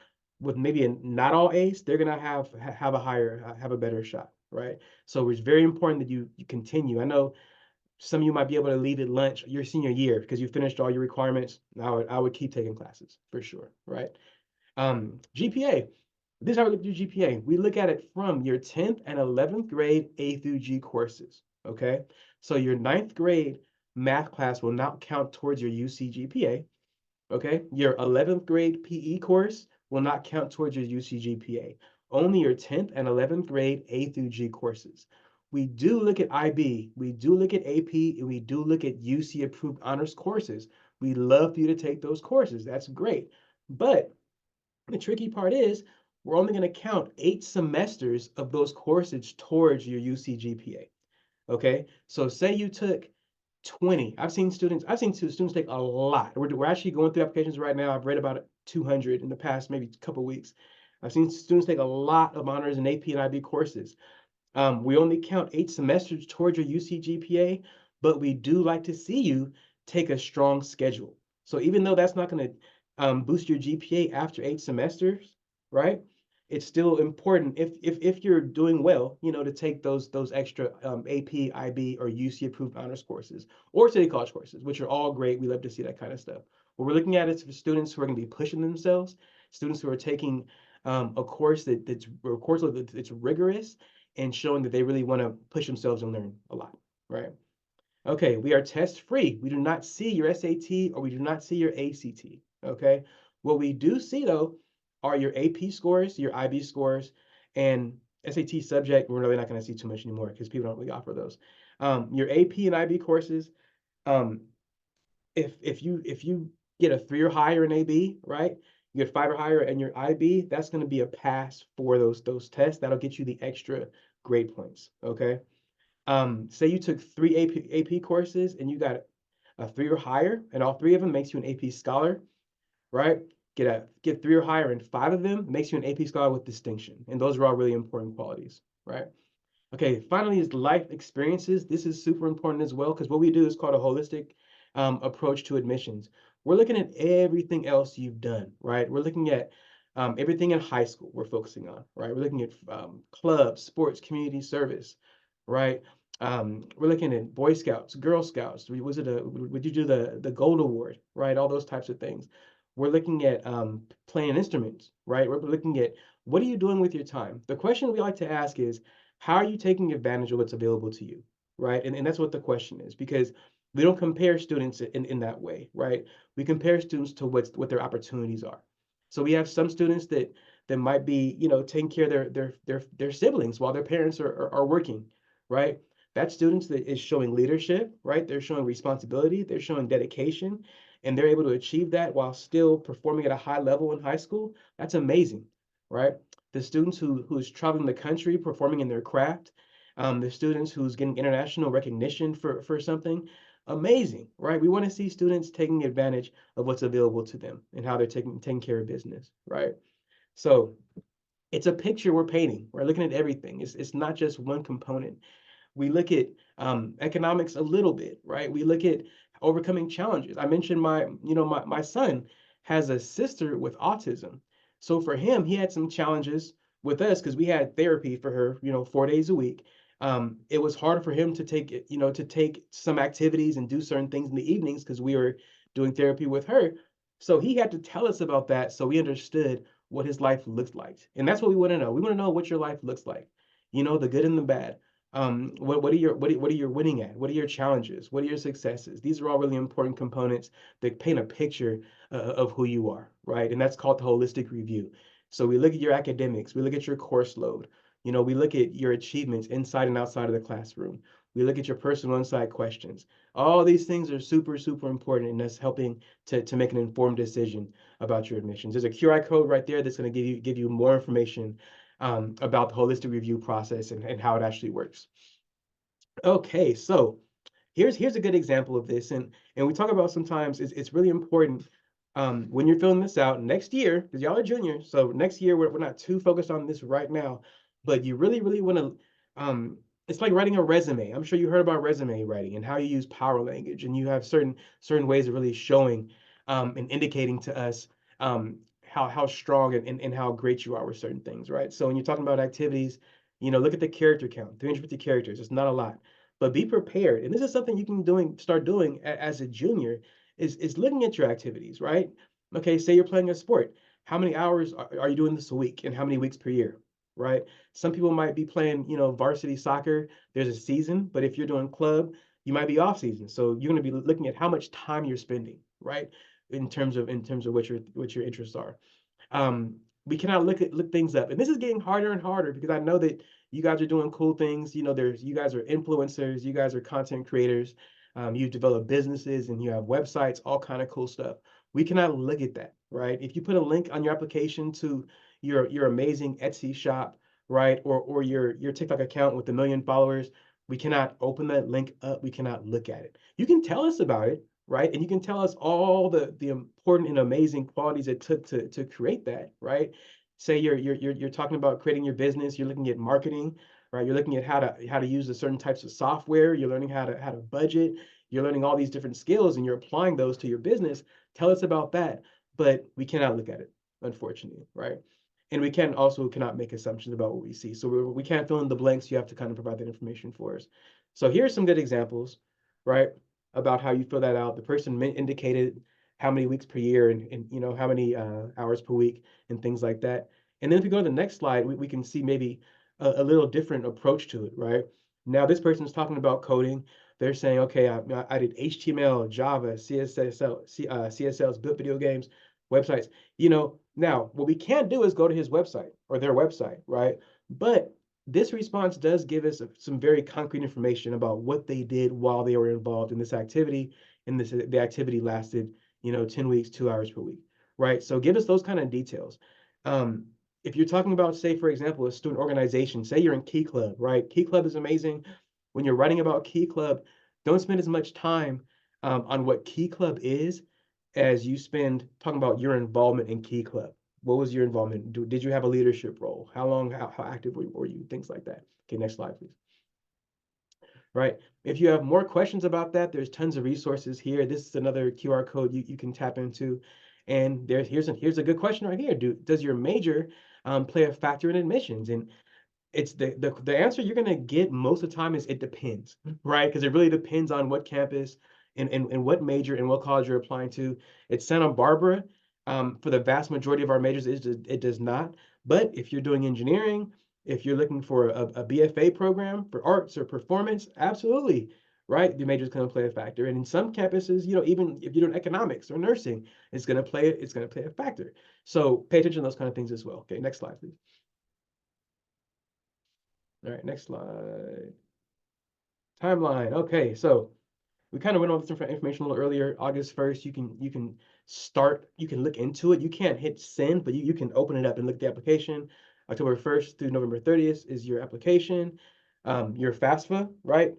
with maybe not all A's, they're gonna have a better shot, right? So it's very important that you continue. I know some of you might be able to leave at lunch your senior year because you finished all your requirements. I would keep taking classes for sure, right? GPA. This is how we look at your GPA. We look at it from your 10th and 11th grade A through G courses, okay? So your 9th grade math class will not count towards your UC GPA, okay? Your 11th grade PE course will not count towards your UC GPA. Only your 10th and 11th grade A through G courses. We do look at IB, we do look at AP, and we do look at UC approved honors courses. We love for you to take those courses. That's great. But the tricky part is we're only going to count 8 semesters of those courses towards your UC GPA. Okay, so say you took 20. I've seen students take a lot. We're actually going through applications right now. I've read about 200 in the past maybe couple weeks. I've seen students take a lot of honors and AP and IB courses. We only count 8 semesters towards your UC GPA, but we do like to see you take a strong schedule. So even though that's not going to boost your GPA after 8 semesters, right? It's still important if you're doing well, you know, to take those extra AP, IB, or UC approved honors courses or city college courses, which are all great. We love to see that kind of stuff. What we're looking at is for students who are going to be pushing themselves, students who are taking a course that's rigorous and showing that they really want to push themselves and learn a lot, right? Okay, we are test free. We do not see your SAT or we do not see your ACT, okay? What we do see though are your AP scores, your IB scores, and SAT subject, we're really not going to see too much anymore because people don't really offer those. Your AP and IB courses, if you get a 3 or higher in AB, right? You get 5 or higher in your IB, that's going to be a pass for those tests. That'll get you the extra grade points, okay? Say you took 3 AP courses and you got a 3 or higher, and all 3 of them makes you an AP scholar, right? Get 3 or higher in 5 of them makes you an AP scholar with distinction, and those are all really important qualities, right? Okay, finally is life experiences. This is super important as well because what we do is called a holistic approach to admissions. We're looking at everything else you've done, right? We're looking at everything in high school we're focusing on, right? We're looking at clubs, sports, community service, right? We're looking at Boy Scouts, Girl Scouts. Would you do the Gold Award, right? All those types of things. We're looking at playing instruments, right? We're looking at what are you doing with your time? The question we like to ask is, how are you taking advantage of what's available to you, right? And that's what the question is, because we don't compare students in that way, right? We compare students to what their opportunities are. So we have some students that might be, you know, taking care of their siblings while their parents are working, right? That students that is showing leadership, right? They're showing responsibility, they're showing dedication, and they're able to achieve that while still performing at a high level in high school. That's amazing, right? The students who's traveling the country performing in their craft, the students who's getting international recognition for something, amazing, right? We want to see students taking advantage of what's available to them and how they're taking care of business, right? So it's a picture we're painting. We're looking at everything. It's not just one component. We look at economics a little bit, right? We look at overcoming challenges. I mentioned my son has a sister with autism. So for him, he had some challenges with us because we had therapy for her, 4 days a week. It was hard for him to take some activities and do certain things in the evenings because we were doing therapy with her. So he had to tell us about that so we understood what his life looks like. And that's what we want to know. We want to know what your life looks like, the good and the bad. What are you winning at? What are your challenges? What are your successes? These are all really important components that paint a picture of who you are, right? And that's called the holistic review. So we look at your academics, we look at your course load, we look at your achievements inside and outside of the classroom. We look at your personal insight questions. All these things are super, super important in us helping to make an informed decision about your admissions. There's a QR code right there that's going to give you more information about the holistic review process and how it actually works. Okay, so here's a good example of this, and we talk about sometimes it's really important when you're filling this out next year, because y'all are juniors, so next year we're not too focused on this right now, but you really, really want to, it's like writing a resume. I'm sure you heard about resume writing and how you use power language, and you have certain ways of really showing and indicating to us how strong and how great you are with certain things, right? So when you're talking about activities, look at the character count, 350 characters. It's not a lot, but be prepared. And this is something you can start doing as a junior is looking at your activities, right? Okay, say you're playing a sport. How many hours are you doing this a week and how many weeks per year, right? Some people might be playing, varsity soccer. There's a season, but if you're doing club, you might be off season. So you're going to be looking at how much time you're spending, right? In terms of what your interests are. We cannot look things up, and this is getting harder and harder because I know that you guys are doing cool things. You guys are influencers, you guys are content creators, you've developed businesses and you have websites, all kind of cool stuff. We cannot look at that, right? If you put a link on your application to your amazing Etsy shop, right, or your TikTok account with 1 million followers, we cannot open that link up. We cannot look at it. You can tell us about it, right? And you can tell us all the important and amazing qualities it took to create that, right? Say you're talking about creating your business, you're looking at marketing. right? You're looking at how to use the certain types of software. You're learning how to budget. You're learning all these different skills, and you're applying those to your business. Tell us about that. But we cannot look at it, unfortunately, right? And we cannot make assumptions about what we see. So we can't fill in the blanks. You have to kind of provide that information for us. So here's some good examples, right, about how you fill that out. The person indicated how many weeks per year and you know how many hours per week and things like that. And then if we go to the next slide, we can see maybe a little different approach to it, right? Now this person is talking about coding. They're saying, okay, I did HTML, Java, CSLs, built video games, websites. You know, now what we can't do is go to his website or their website, right? But this response does give us some very concrete information about what they did while they were involved in this activity, and the activity lasted, you know, 10 weeks, 2 hours per week, right? So give us those kind of details. If you're talking about, say, for example, a student organization, say you're in Key Club, right? Key Club is amazing. When you're writing about Key Club, don't spend as much time on what Key Club is as you spend talking about your involvement in Key Club. What was your involvement? Did you have a leadership role? How long, how active were you? Things like that. Okay, next slide, please. Right. If you have more questions about that, there's tons of resources here. This is another QR code you can tap into. And here's a good question right here. Does your major play a factor in admissions? And it's the answer you're gonna get most of the time is it depends, right? Because it really depends on what campus and what major and what college you're applying to. It's Santa Barbara. For the vast majority of our majors, it does not. But if you're doing engineering, if you're looking for a BFA program for arts or performance, absolutely, right? The major is going to play a factor. And in some campuses, you know, even if you're doing economics or nursing, it's going to play a factor. So pay attention to those kind of things as well. Okay, next slide, please. All right, next slide. Timeline. Okay, so we kind of went over this information a little earlier. August 1st, you can look into it. You can't hit send, but you can open it up and look at the application. October 1st through November 30th is your application. Your FAFSA, right?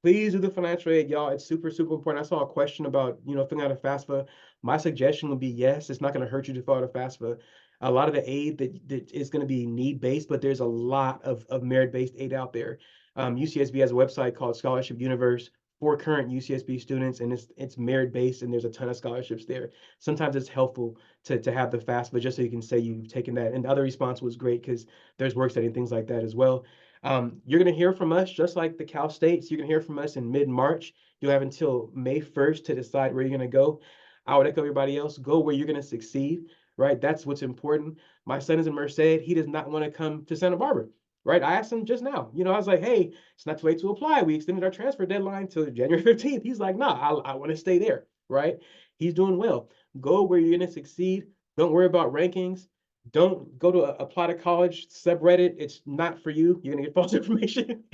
Please do the financial aid, y'all. It's super, super important. I saw a question about, you know, filling out a FAFSA. My suggestion would be yes, it's not going to hurt you to fill out a FAFSA. A lot of the aid that is going to be need-based, but there's a lot of merit-based aid out there. UCSB has a website called Scholarship Universe for current UCSB students, and it's merit-based, and there's a ton of scholarships there. Sometimes it's helpful to have the FAFSA just so you can say you've taken that. And the other response was great because there's work study and things like that as well. You're going to hear from us just like the Cal States. You're going to hear from us in mid-March. You'll have until May 1st to decide where you're going to go. I would echo everybody else, go where you're going to succeed, right? That's what's important. My son is in Merced. He does not want to come to Santa Barbara. Right, I asked him just now. You know, I was like, "Hey, it's not too late to apply. We extended our transfer deadline to January 15th." He's like, "Nah, I want to stay there." Right? He's doing well. Go where you're gonna succeed. Don't worry about rankings. Don't go to apply to college subreddit. It's not for you. You're gonna get false information.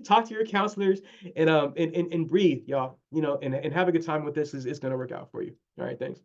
Talk to your counselors and breathe, y'all. You know, and have a good time with this. It's gonna work out for you. All right, thanks.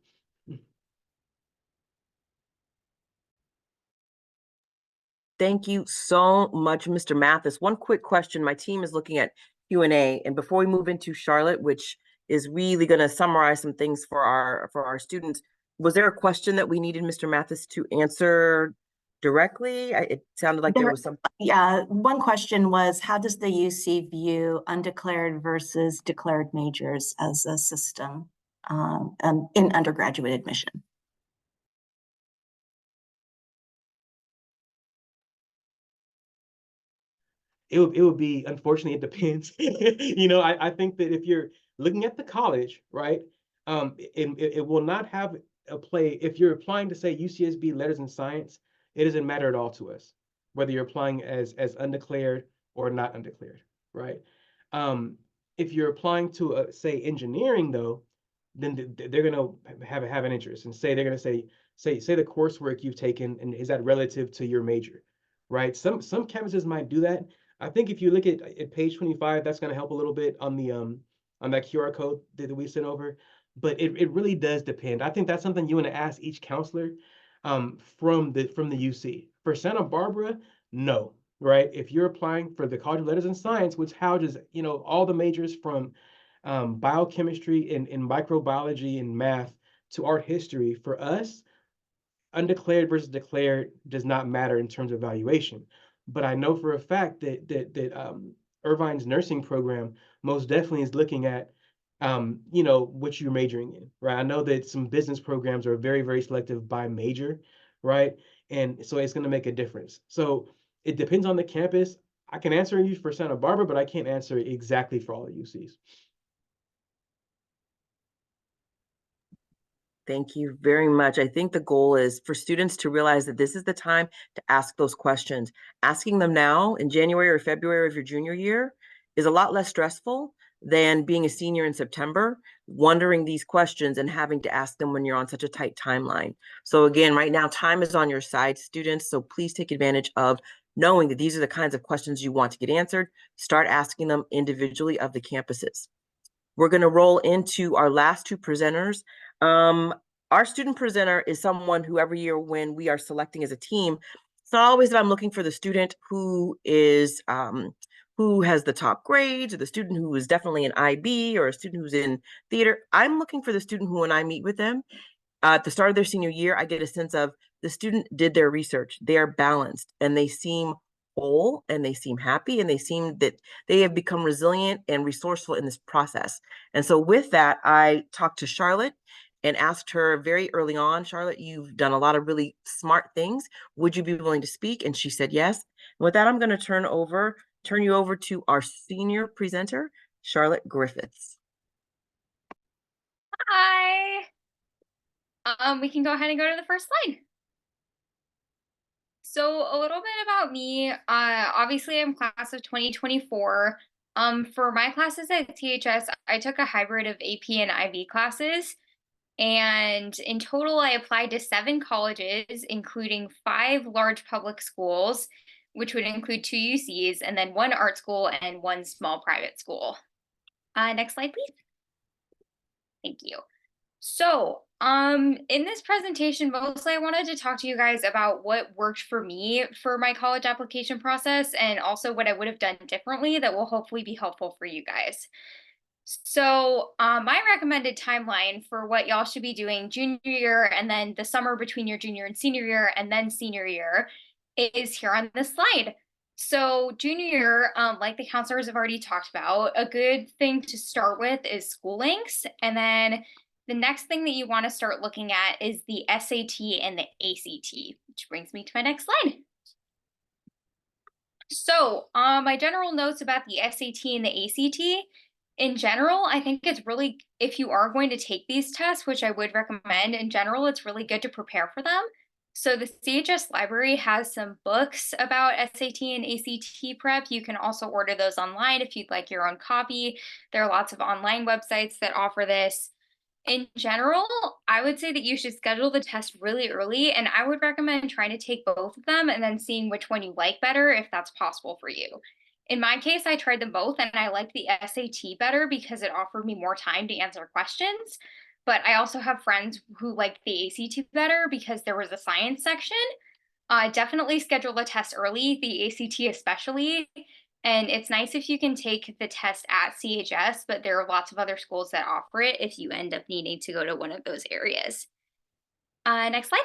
Thank you so much, Mr. Mathis. One quick question. My team is looking at Q&A, and before we move into Charlotte, which is really going to summarize some things for our students, was there a question that we needed Mr. Mathis to answer directly? It sounded like there was some. Yeah, one question was, how does the UC view undeclared versus declared majors as a system in undergraduate admission? It would be, unfortunately, it depends. You know, I think that if you're looking at the college, right, it will not have a play. If you're applying to say UCSB Letters and Science, it doesn't matter at all to us, whether you're applying as undeclared or not undeclared, right? If you're applying to say engineering though, then they're gonna have an interest and say they're gonna say the coursework you've taken and is that relative to your major, right? Some campuses might do that. I think if you look at page 25, that's going to help a little bit on the on that QR code that we sent over. But it really does depend. I think that's something you want to ask each counselor from the UC. For Santa Barbara, no, right? If you're applying for the College of Letters and Science, which houses, you know, all the majors from biochemistry and microbiology and math to art history, for us, undeclared versus declared does not matter in terms of valuation. but I know for a fact that Irvine's nursing program most definitely is looking at what you're majoring in, right? I know that some business programs are very, very selective by major, right? And so it's going to make a difference. So it depends on the campus. I can answer you for Santa Barbara, but I can't answer exactly for all the UCs. Thank you very much. I think the goal is for students to realize that this is the time to ask those questions. Asking them now in January or February of your junior year is a lot less stressful than being a senior in September, wondering these questions and having to ask them when you're on such a tight timeline. So again, right now, time is on your side, students. So please take advantage of knowing that these are the kinds of questions you want to get answered. Start asking them individually of the campuses. We're going to roll into our last two presenters. Our student presenter is someone who every year when we are selecting as a team, it's not always that I'm looking for the student who is who has the top grades, or the student who is definitely an IB, or a student who's in theater. I'm looking for the student who, when I meet with them at the start of their senior year, I get a sense of the student did their research. They are balanced and they seem whole and they seem happy and they seem that they have become resilient and resourceful in this process. And so with that, I talked to Charlotte and asked her very early on, Charlotte, you've done a lot of really smart things. Would you be willing to speak? And she said yes. And with that, I'm going to turn you over to our senior presenter, Charlotte Griffiths. Hi. We can go ahead and go to the first slide. So a little bit about me. Obviously I'm class of 2024. For my classes at THS, I took a hybrid of AP and IB classes. And in total, I applied to 7 colleges, including 5 large public schools, which would include 2 UCs, and then 1 art school and 1 small private school. Next slide, please. Thank you. So, in this presentation, mostly I wanted to talk to you guys about what worked for me for my college application process, and also what I would have done differently that will hopefully be helpful for you guys. So, my recommended timeline for what y'all should be doing junior year and then the summer between your junior and senior year and then senior year is here on this slide. So junior year, like the counselors have already talked about, a good thing to start with is school links. And then the next thing that you want to start looking at is the SAT and the ACT, which brings me to my next slide. So my general notes about the SAT and the ACT, in general, I think it's really, if you are going to take these tests, which I would recommend, in general, it's really good to prepare for them. So the CHS library has some books about SAT and ACT prep. You can also order those online if you'd like your own copy. There are lots of online websites that offer this. In general, I would say that you should schedule the test really early, and I would recommend trying to take both of them and then seeing which one you like better if that's possible for you. In my case, I tried them both and I liked the SAT better because it offered me more time to answer questions. But I also have friends who liked the ACT better because there was a science section. Definitely schedule the test early, the ACT especially. And it's nice if you can take the test at CHS, but there are lots of other schools that offer it if you end up needing to go to one of those areas. Next slide.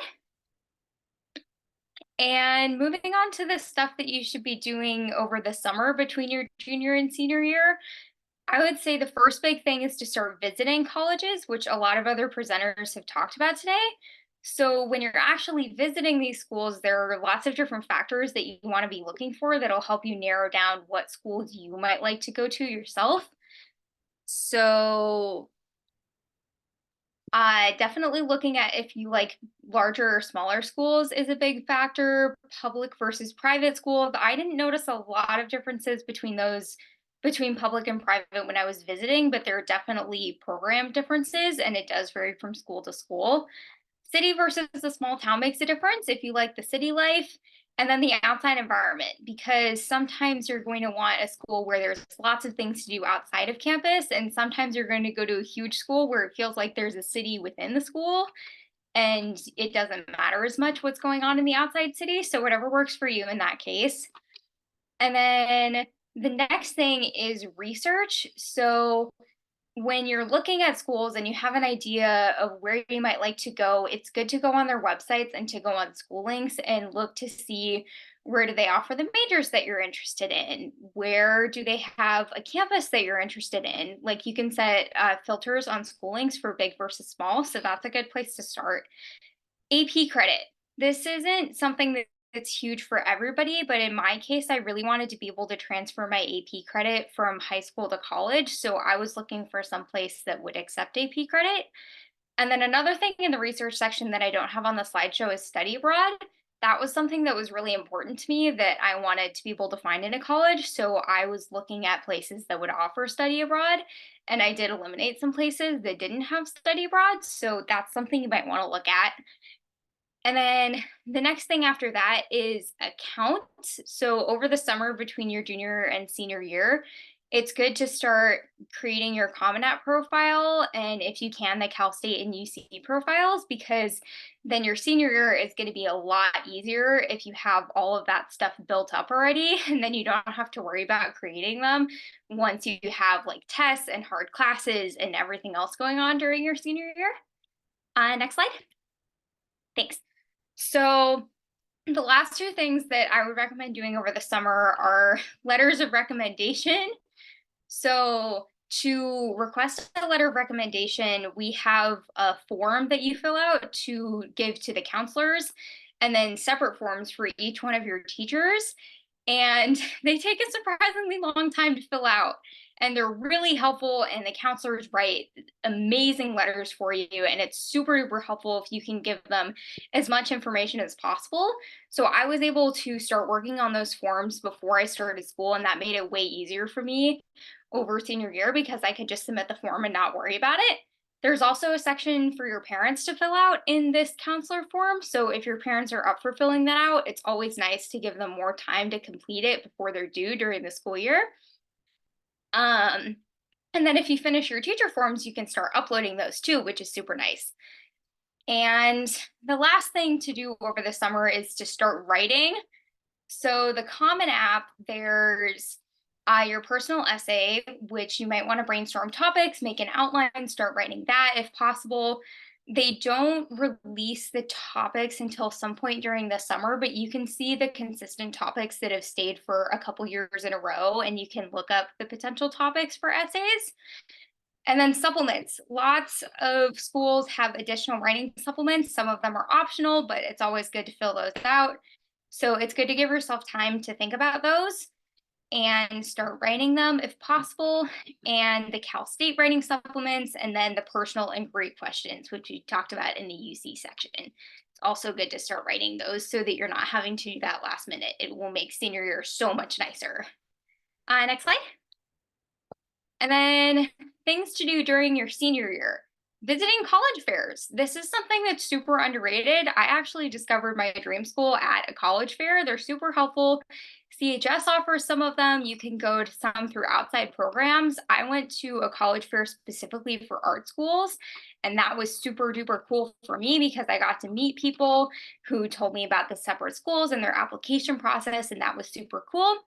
And moving on to the stuff that you should be doing over the summer between your junior and senior year, I would say the first big thing is to start visiting colleges, which a lot of other presenters have talked about today. So when you're actually visiting these schools, there are lots of different factors that you want to be looking for that'll help you narrow down what schools you might like to go to yourself. So definitely looking at if you like larger or smaller schools is a big factor. Public versus private schools. I didn't notice a lot of differences between those, between public and private when I was visiting, but there are definitely program differences and it does vary from school to school. City versus a small town makes a difference if you like the city life. And then the outside environment, because sometimes you're going to want a school where there's lots of things to do outside of campus. And sometimes you're going to go to a huge school where it feels like there's a city within the school and it doesn't matter as much what's going on in the outside city. So whatever works for you in that case. And then the next thing is research. So when you're looking at schools and you have an idea of where you might like to go, it's good to go on their websites and to go on school links and look to see Where do they offer the majors that you're interested in? Where do they have a campus that you're interested in? Like you can set filters on school links for big versus small. So that's a good place to start. AP credit. This isn't something that's huge for everybody, but in my case, I really wanted to be able to transfer my AP credit from high school to college. So I was looking for some place that would accept AP credit. And then another thing in the research section that I don't have on the slideshow is study abroad. That was something that was really important to me that I wanted to be able to find in a college. So I was looking at places that would offer study abroad, and I did eliminate some places that didn't have study abroad. So that's something you might want to look at. And then the next thing after that is accounts. So over the summer between your junior and senior year, it's good to start creating your Common App profile, and if you can, the Cal State and UC profiles, because then your senior year is going to be a lot easier if you have all of that stuff built up already, and then you don't have to worry about creating them once you have like tests and hard classes and everything else going on during your senior year. Next slide. Thanks. So the last two things that I would recommend doing over the summer are letters of recommendation. So to request a letter of recommendation, we have a form that you fill out to give to the counselors, and then separate forms for each one of your teachers. And they take a surprisingly long time to fill out. And they're really helpful, and the counselors write amazing letters for you. And it's super duper helpful if you can give them as much information as possible. So I was able to start working on those forms before I started school, and that made it way easier for me over senior year because I could just submit the form and not worry about it. There's also a section for your parents to fill out in this counselor form. So if your parents are up for filling that out, it's always nice to give them more time to complete it before they're due during the school year. And then if you finish your teacher forms, you can start uploading those too, which is super nice. And the last thing to do over the summer is to start writing. So the Common App, there's your personal essay, which you might want to brainstorm topics, make an outline, start writing that if possible. They don't release the topics until some point during the summer, but you can see the consistent topics that have stayed for a couple years in a row, and you can look up the potential topics for essays. And then supplements. Lots of schools have additional writing supplements. Some of them are optional, but it's always good to fill those out. So it's good to give yourself time to think about those and start writing them if possible, and the Cal State writing supplements, and then the personal inquiry questions, which we talked about in the UC section. It's also good to start writing those so that you're not having to do that last minute. It will make senior year so much nicer. Next slide. And then things to do during your senior year. Visiting college fairs. This is something that's super underrated. I actually discovered my dream school at a college fair. They're super helpful. CHS offers some of them. You can go to some through outside programs. I went to a college fair specifically for art schools, and that was super duper cool for me because I got to meet people who told me about the separate schools and their application process, and that was super cool.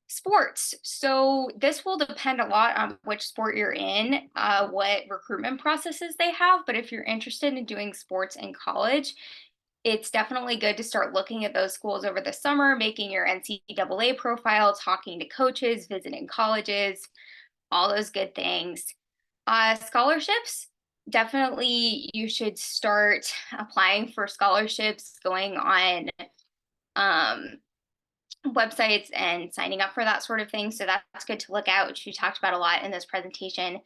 Sports. So this will depend a lot on which sport you're in, what recruitment processes they have. But if you're interested in doing sports in college, it's definitely good to start looking at those schools over the summer, making your NCAA profile, talking to coaches, visiting colleges, all those good things. Scholarships. Definitely you should start applying for scholarships, going on websites and signing up for that sort of thing. So that's good to look at, which we talked about a lot in this presentation.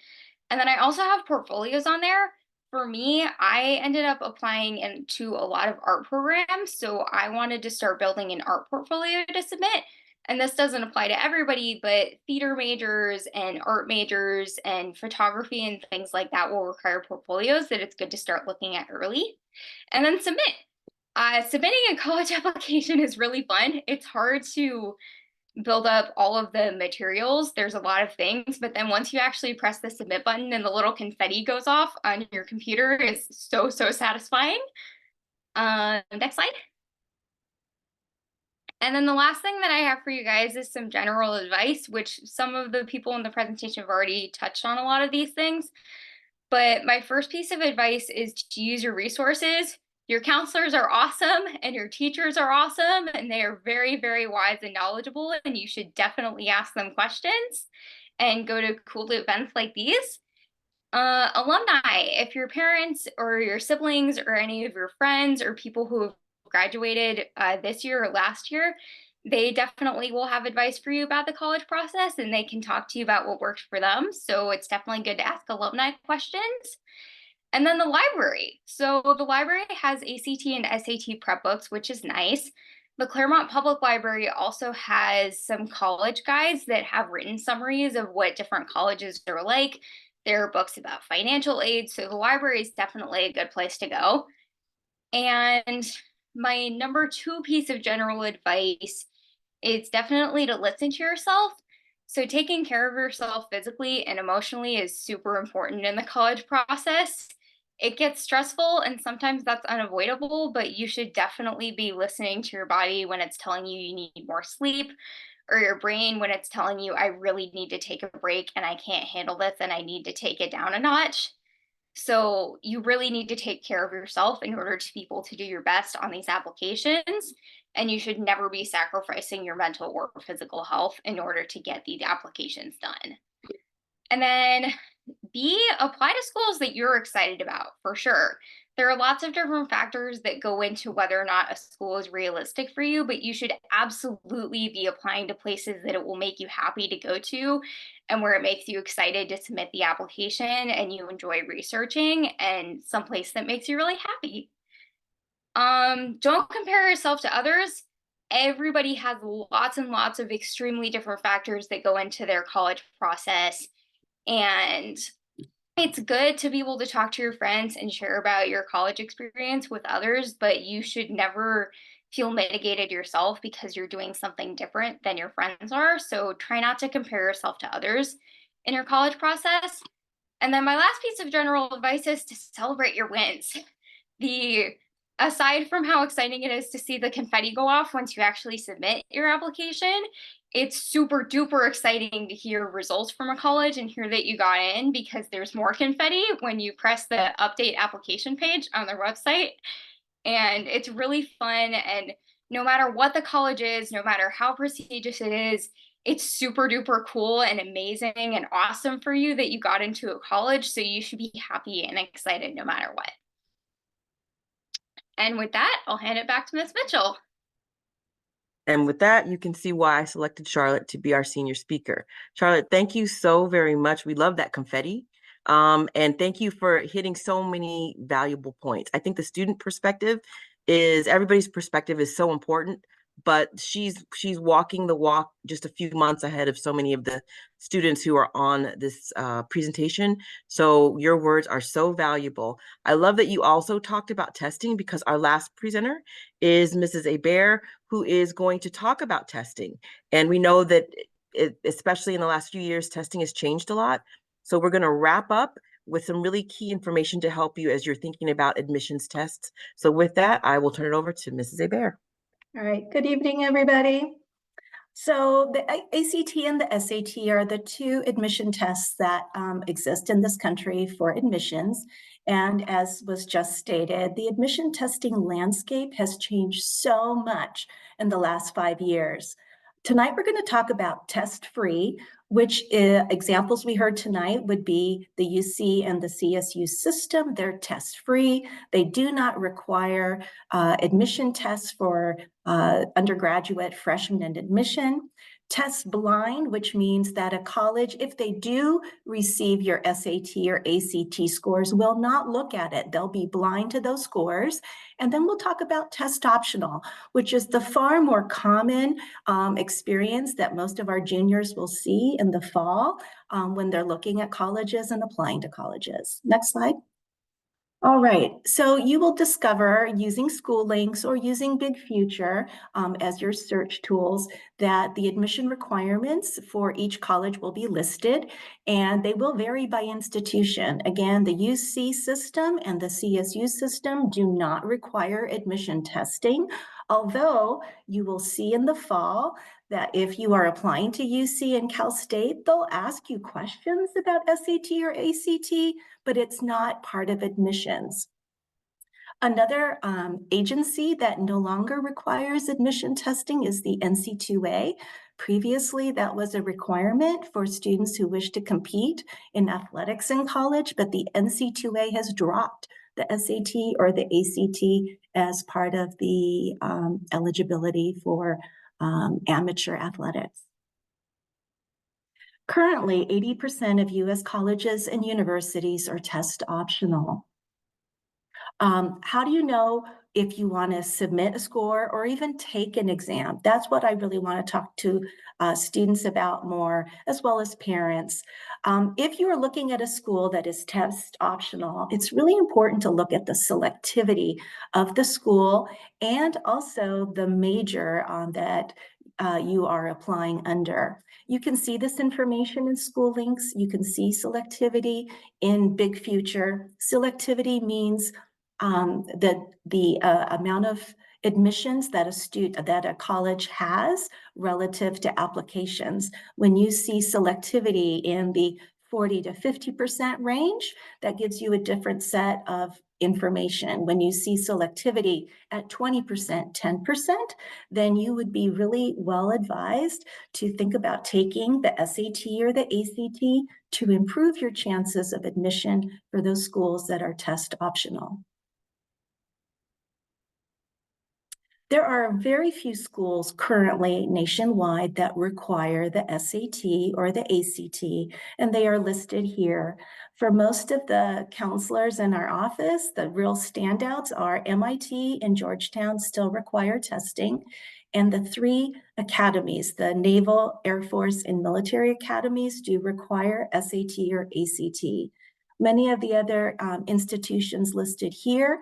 And then I also have portfolios on there. For me, I ended up applying into a lot of art programs. So I wanted to start building an art portfolio to submit. And this doesn't apply to everybody, but theater majors and art majors and photography and things like that will require portfolios that it's good to start looking at early. And then submit. Submitting a college application is really fun. It's hard to build up all of the materials. There's a lot of things, but then once you actually press the submit button and the little confetti goes off on your computer, it's so satisfying. Next slide. And then the last thing that I have for you guys is some general advice, which some of the people in the presentation have already touched on a lot of these things. But my first piece of advice is to use your resources. Your counselors are awesome and your teachers are awesome, and they are very, very wise and knowledgeable, and you should definitely ask them questions and go to cool events like these. Alumni, if your parents or your siblings or any of your friends or people who have graduated this year or last year, they definitely will have advice for you about the college process, and they can talk to you about what worked for them. So it's definitely good to ask alumni questions. And then the library. So the library has ACT and SAT prep books, which is nice. The Claremont Public Library also has some college guides that have written summaries of what different colleges are like. There are books about financial aid, so the library is definitely a good place to go. And my number 2 piece of general advice is definitely to listen to yourself. So taking care of yourself physically and emotionally is super important in the college process. It gets stressful and sometimes that's unavoidable, but you should definitely be listening to your body when it's telling you need more sleep, or your brain when it's telling you, I really need to take a break and I can't handle this and I need to take it down a notch. So you really need to take care of yourself in order to be able to do your best on these applications. And you should never be sacrificing your mental or physical health in order to get these applications done. And then B, apply to schools that you're excited about, for sure. There are lots of different factors that go into whether or not a school is realistic for you, but you should absolutely be applying to places that it will make you happy to go to and where it makes you excited to submit the application and you enjoy researching, and someplace that makes you really happy. Don't compare yourself to others. Everybody has lots and lots of extremely different factors that go into their college process. And it's good to be able to talk to your friends and share about your college experience with others, but you should never feel mitigated yourself because you're doing something different than your friends are. So try not to compare yourself to others in your college process. And then my last piece of general advice is to celebrate your wins. Aside from how exciting it is to see the confetti go off once you actually submit your application, it's super duper exciting to hear results from a college and hear that you got in, because there's more confetti when you press the update application page on their website. And it's really fun. And no matter what the college is, no matter how prestigious it is, it's super duper cool and amazing and awesome for you that you got into a college. So you should be happy and excited no matter what. And with that, I'll hand it back to Ms. Mitchell. And with that, you can see why I selected Charlotte to be our senior speaker. Charlotte, thank you so very much. We love that confetti. And thank you for hitting so many valuable points. I think the student perspective everybody's perspective is so important, but she's walking the walk just a few months ahead of so many of the students who are on this presentation. So your words are so valuable. I love that you also talked about testing, because our last presenter is Mrs. Hebert, who is going to talk about testing. And we know that especially in the last few years, testing has changed a lot. So we're going to wrap up with some really key information to help you as you're thinking about admissions tests. So with that, I will turn it over to Mrs. Hebert. All right, good evening, everybody. So the ACT and the SAT are the 2 admission tests that exist in this country for admissions. And as was just stated, the admission testing landscape has changed so much in the last 5 years. Tonight, we're going to talk about test-free, which examples we heard tonight would be the UC and the CSU system. They're test-free. They do not require admission tests for undergraduate, freshman, and admission. Test blind, which means that a college, if they do receive your SAT or ACT scores, will not look at it. They'll be blind to those scores. And then we'll talk about test optional, which is the far more common experience that most of our juniors will see in the fall when they're looking at colleges and applying to colleges. Next slide. All right, so you will discover using School Links or using Big Future as your search tools that the admission requirements for each college will be listed, and they will vary by institution. Again, the UC system and the CSU system do not require admission testing, although you will see in the fall that if you are applying to UC and Cal State, they'll ask you questions about SAT or ACT, but it's not part of admissions. Another agency that no longer requires admission testing is the NC2A. Previously, that was a requirement for students who wish to compete in athletics in college, but the NC2A has dropped the SAT or the ACT as part of the eligibility for amateur athletics. Currently, 80% of US colleges and universities are test optional. How do you know if you want to submit a score or even take an exam? That's what I really want to talk to students about more, as well as parents. If you are looking at a school that is test optional, it's really important to look at the selectivity of the school and also the major that you are applying under. You can see this information in School Links. You can see selectivity in Big Future. Selectivity means the amount of admissions that a college has relative to applications. When you see selectivity in the 40 to 50% range, that gives you a different set of information. When you see selectivity at 20%, 10%, then you would be really well advised to think about taking the SAT or the ACT to improve your chances of admission for those schools that are test optional. There are very few schools currently nationwide that require the SAT or the ACT, and they are listed here. For most of the counselors in our office, the real standouts are MIT and Georgetown still require testing, and the 3 academies, the Naval, Air Force, and military academies do require SAT or ACT. Many of the other institutions listed here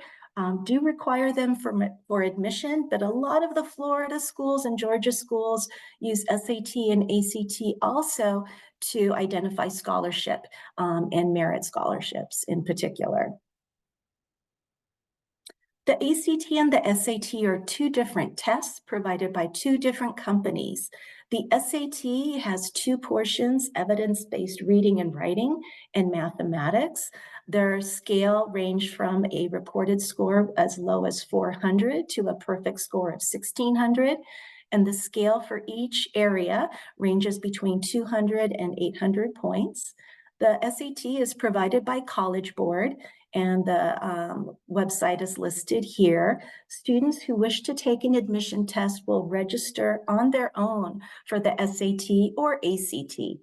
do require them for admission, but a lot of the Florida schools and Georgia schools use SAT and ACT also to identify scholarship and merit scholarships in particular. The ACT and the SAT are 2 different tests provided by 2 different companies. The SAT has 2 portions, evidence-based reading and writing and mathematics. Their scale range from a reported score as low as 400 to a perfect score of 1600. And the scale for each area ranges between 200 and 800 points. The SAT is provided by College Board, and the website is listed here. Students who wish to take an admission test will register on their own for the SAT or ACT.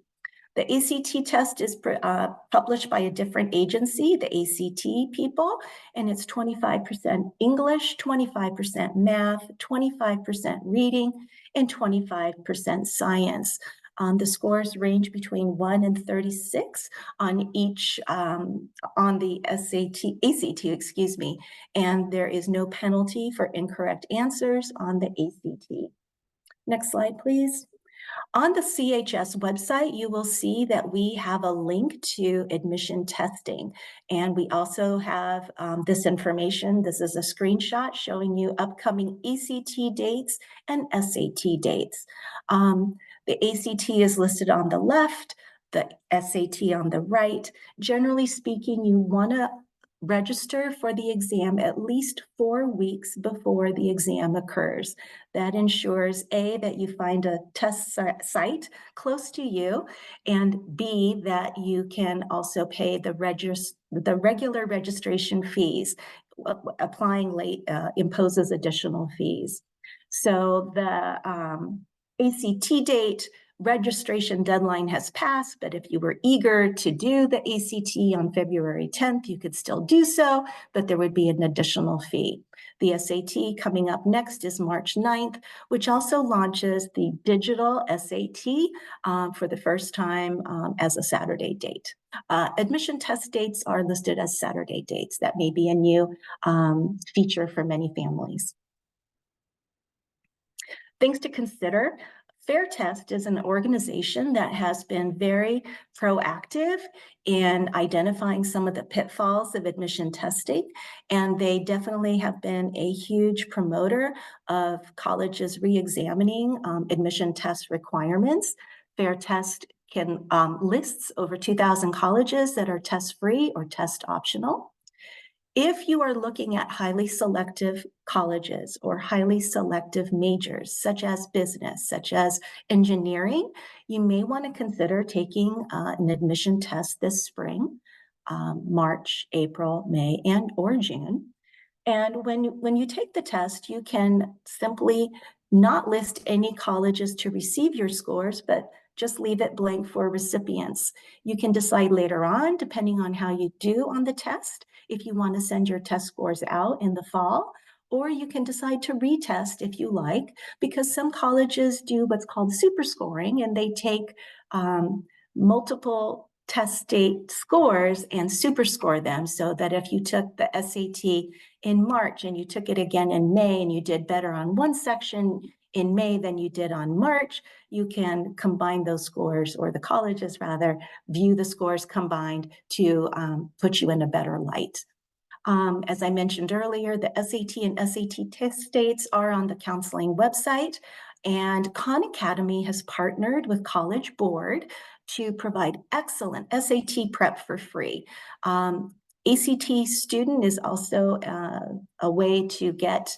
The ACT test is published by a different agency, the ACT people, and it's 25% English, 25% math, 25% reading, and 25% science. The scores range between 1 and 36 on each, on the ACT, excuse me, and there is no penalty for incorrect answers on the ACT. Next slide, please. On the CHS website, you will see that we have a link to admission testing, and we also have this information. This is a screenshot showing you upcoming ACT dates and SAT dates. The ACT is listed on the left, the SAT on the right. Generally speaking, you want to register for the exam at least 4 weeks before the exam occurs. That ensures A, that you find a test site close to you, and B, that you can also pay the regular registration fees. Applying late imposes additional fees. So the ACT date registration deadline has passed, but if you were eager to do the ACT on February 10th, you could still do so, but there would be an additional fee. The SAT coming up next is March 9th, which also launches the digital SAT for the first time as a Saturday date. Admission test dates are listed as Saturday dates. That may be a new feature for many families. Things to consider. Fair Test is an organization that has been very proactive in identifying some of the pitfalls of admission testing, and they definitely have been a huge promoter of colleges re-examining admission test requirements. Fair Test lists over 2,000 colleges that are test-free or test optional. If you are looking at highly selective colleges or highly selective majors, such as business, such as engineering, you may want to consider taking an admission test this spring, March, April, May, and or June. And when you take the test, you can simply not list any colleges to receive your scores, but just leave it blank for recipients. You can decide later on, depending on how you do on the test, if you want to send your test scores out in the fall, or you can decide to retest if you like, because some colleges do what's called super scoring, and they take multiple test state scores and super score them, so that if you took the SAT in March and you took it again in May and you did better on one section in May than you did on March, you can combine those scores, or the colleges rather, view the scores combined to put you in a better light. As I mentioned earlier, the SAT and SAT test states are on the counseling website, and Khan Academy has partnered with College Board to provide excellent SAT prep for free. ACT student is also a way to get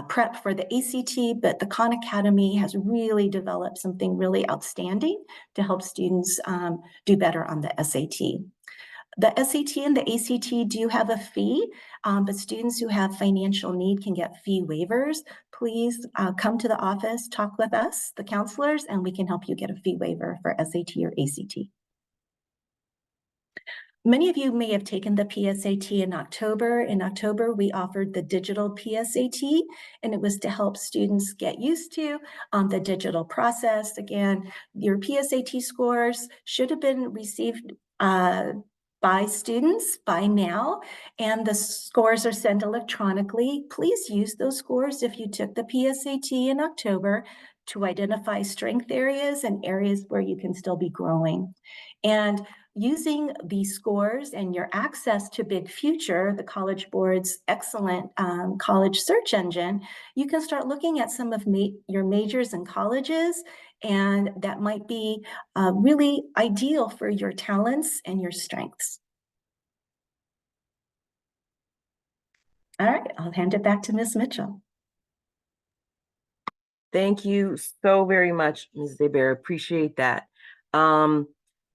prep for the ACT, but the Khan Academy has really developed something really outstanding to help students do better on the SAT. The SAT and the ACT do have a fee, but students who have financial need can get fee waivers. Please come to the office, talk with us, the counselors, and we can help you get a fee waiver for SAT or ACT. Many of you may have taken the PSAT in October. In October, we offered the digital PSAT, and it was to help students get used to the digital process. Again, your PSAT scores should have been received by students by now, and the scores are sent electronically. Please use those scores if you took the PSAT in October to identify strength areas and areas where you can still be growing. And using these scores and your access to Big Future, the College Board's excellent college search engine, you can start looking at some of your majors and colleges, and that might be really ideal for your talents and your strengths. All right, I'll hand it back to Ms. Mitchell. Thank you so very much, Ms. Zeber. Appreciate that.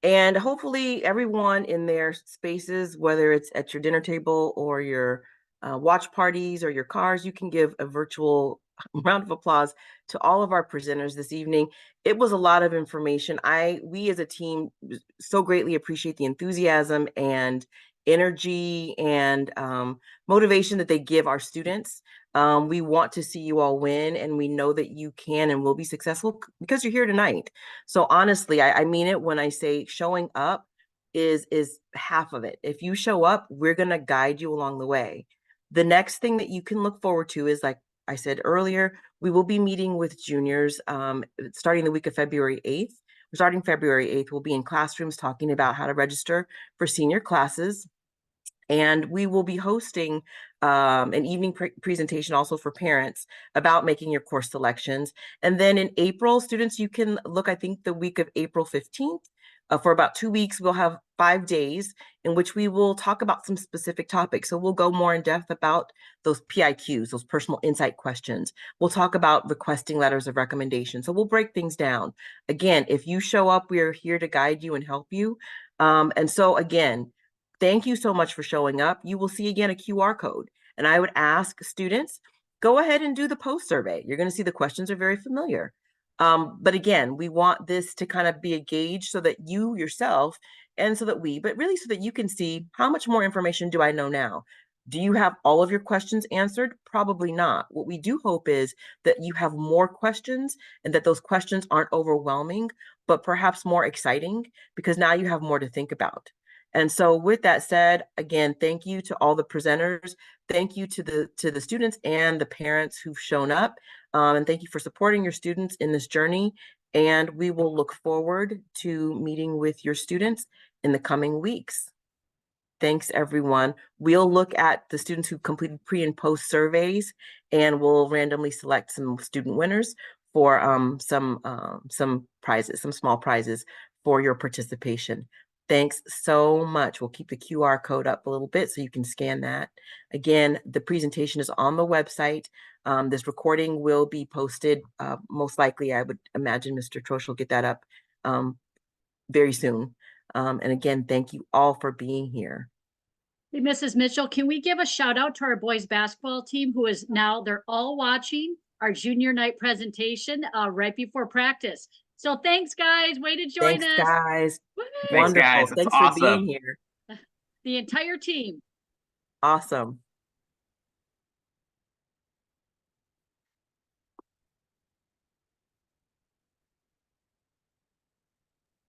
And hopefully everyone in their spaces, whether it's at your dinner table or your watch parties or your cars, you can give a virtual round of applause to all of our presenters this evening. It was a lot of information. We as a team so greatly appreciate the enthusiasm and energy and motivation that they give our students. We want to see you all win, and we know that you can and will be successful because you're here tonight. So honestly, I mean it when I say showing up is half of it. If you show up, we're going to guide you along the way. The next thing that you can look forward to is, like I said earlier, we will be meeting with juniors starting the week of February 8th. Starting February 8th, we'll be in classrooms talking about how to register for senior classes. And we will be hosting an evening presentation also for parents about making your course selections. And then in April, students, you can look, I think, the week of April 15th. For about 2 weeks, we'll have 5 days in which we will talk about some specific topics. So we'll go more in depth about those PIQs, those personal insight questions. We'll talk about requesting letters of recommendation. So we'll break things down. Again, if you show up, we are here to guide you and help you. And so again, thank you so much for showing up. You will see again a QR code. And I would ask students, go ahead and do the post survey. You're going to see the questions are very familiar. But again, we want this to kind of be a gauge so that you yourself, and so that but really so that you can see how much more information do I know now? Do you have all of your questions answered? Probably not. What we do hope is that you have more questions and that those questions aren't overwhelming, but perhaps more exciting, because now you have more to think about. And so with that said, again, thank you to all the presenters. Thank you to the students and the parents who've shown up. And thank you for supporting your students in this journey. And we will look forward to meeting with your students in the coming weeks. Thanks, everyone. We'll look at the students who completed pre and post surveys, and we'll randomly select some student winners for some prizes, some small prizes for your participation. Thanks so much. We'll keep the QR code up a little bit so you can scan that. Again, the presentation is on the website. This recording will be posted. Most likely, I would imagine Mr. Trosh will get that up very soon. And again, thank you all for being here. Hey, Mrs. Mitchell, can we give a shout out to our boys basketball team who is now, they're all watching our junior night presentation right before practice. So thanks, guys. Way to join Thanks, us. guys. Thanks, Wonderful. guys. That's Thanks for being awesome. here. The entire team. Awesome.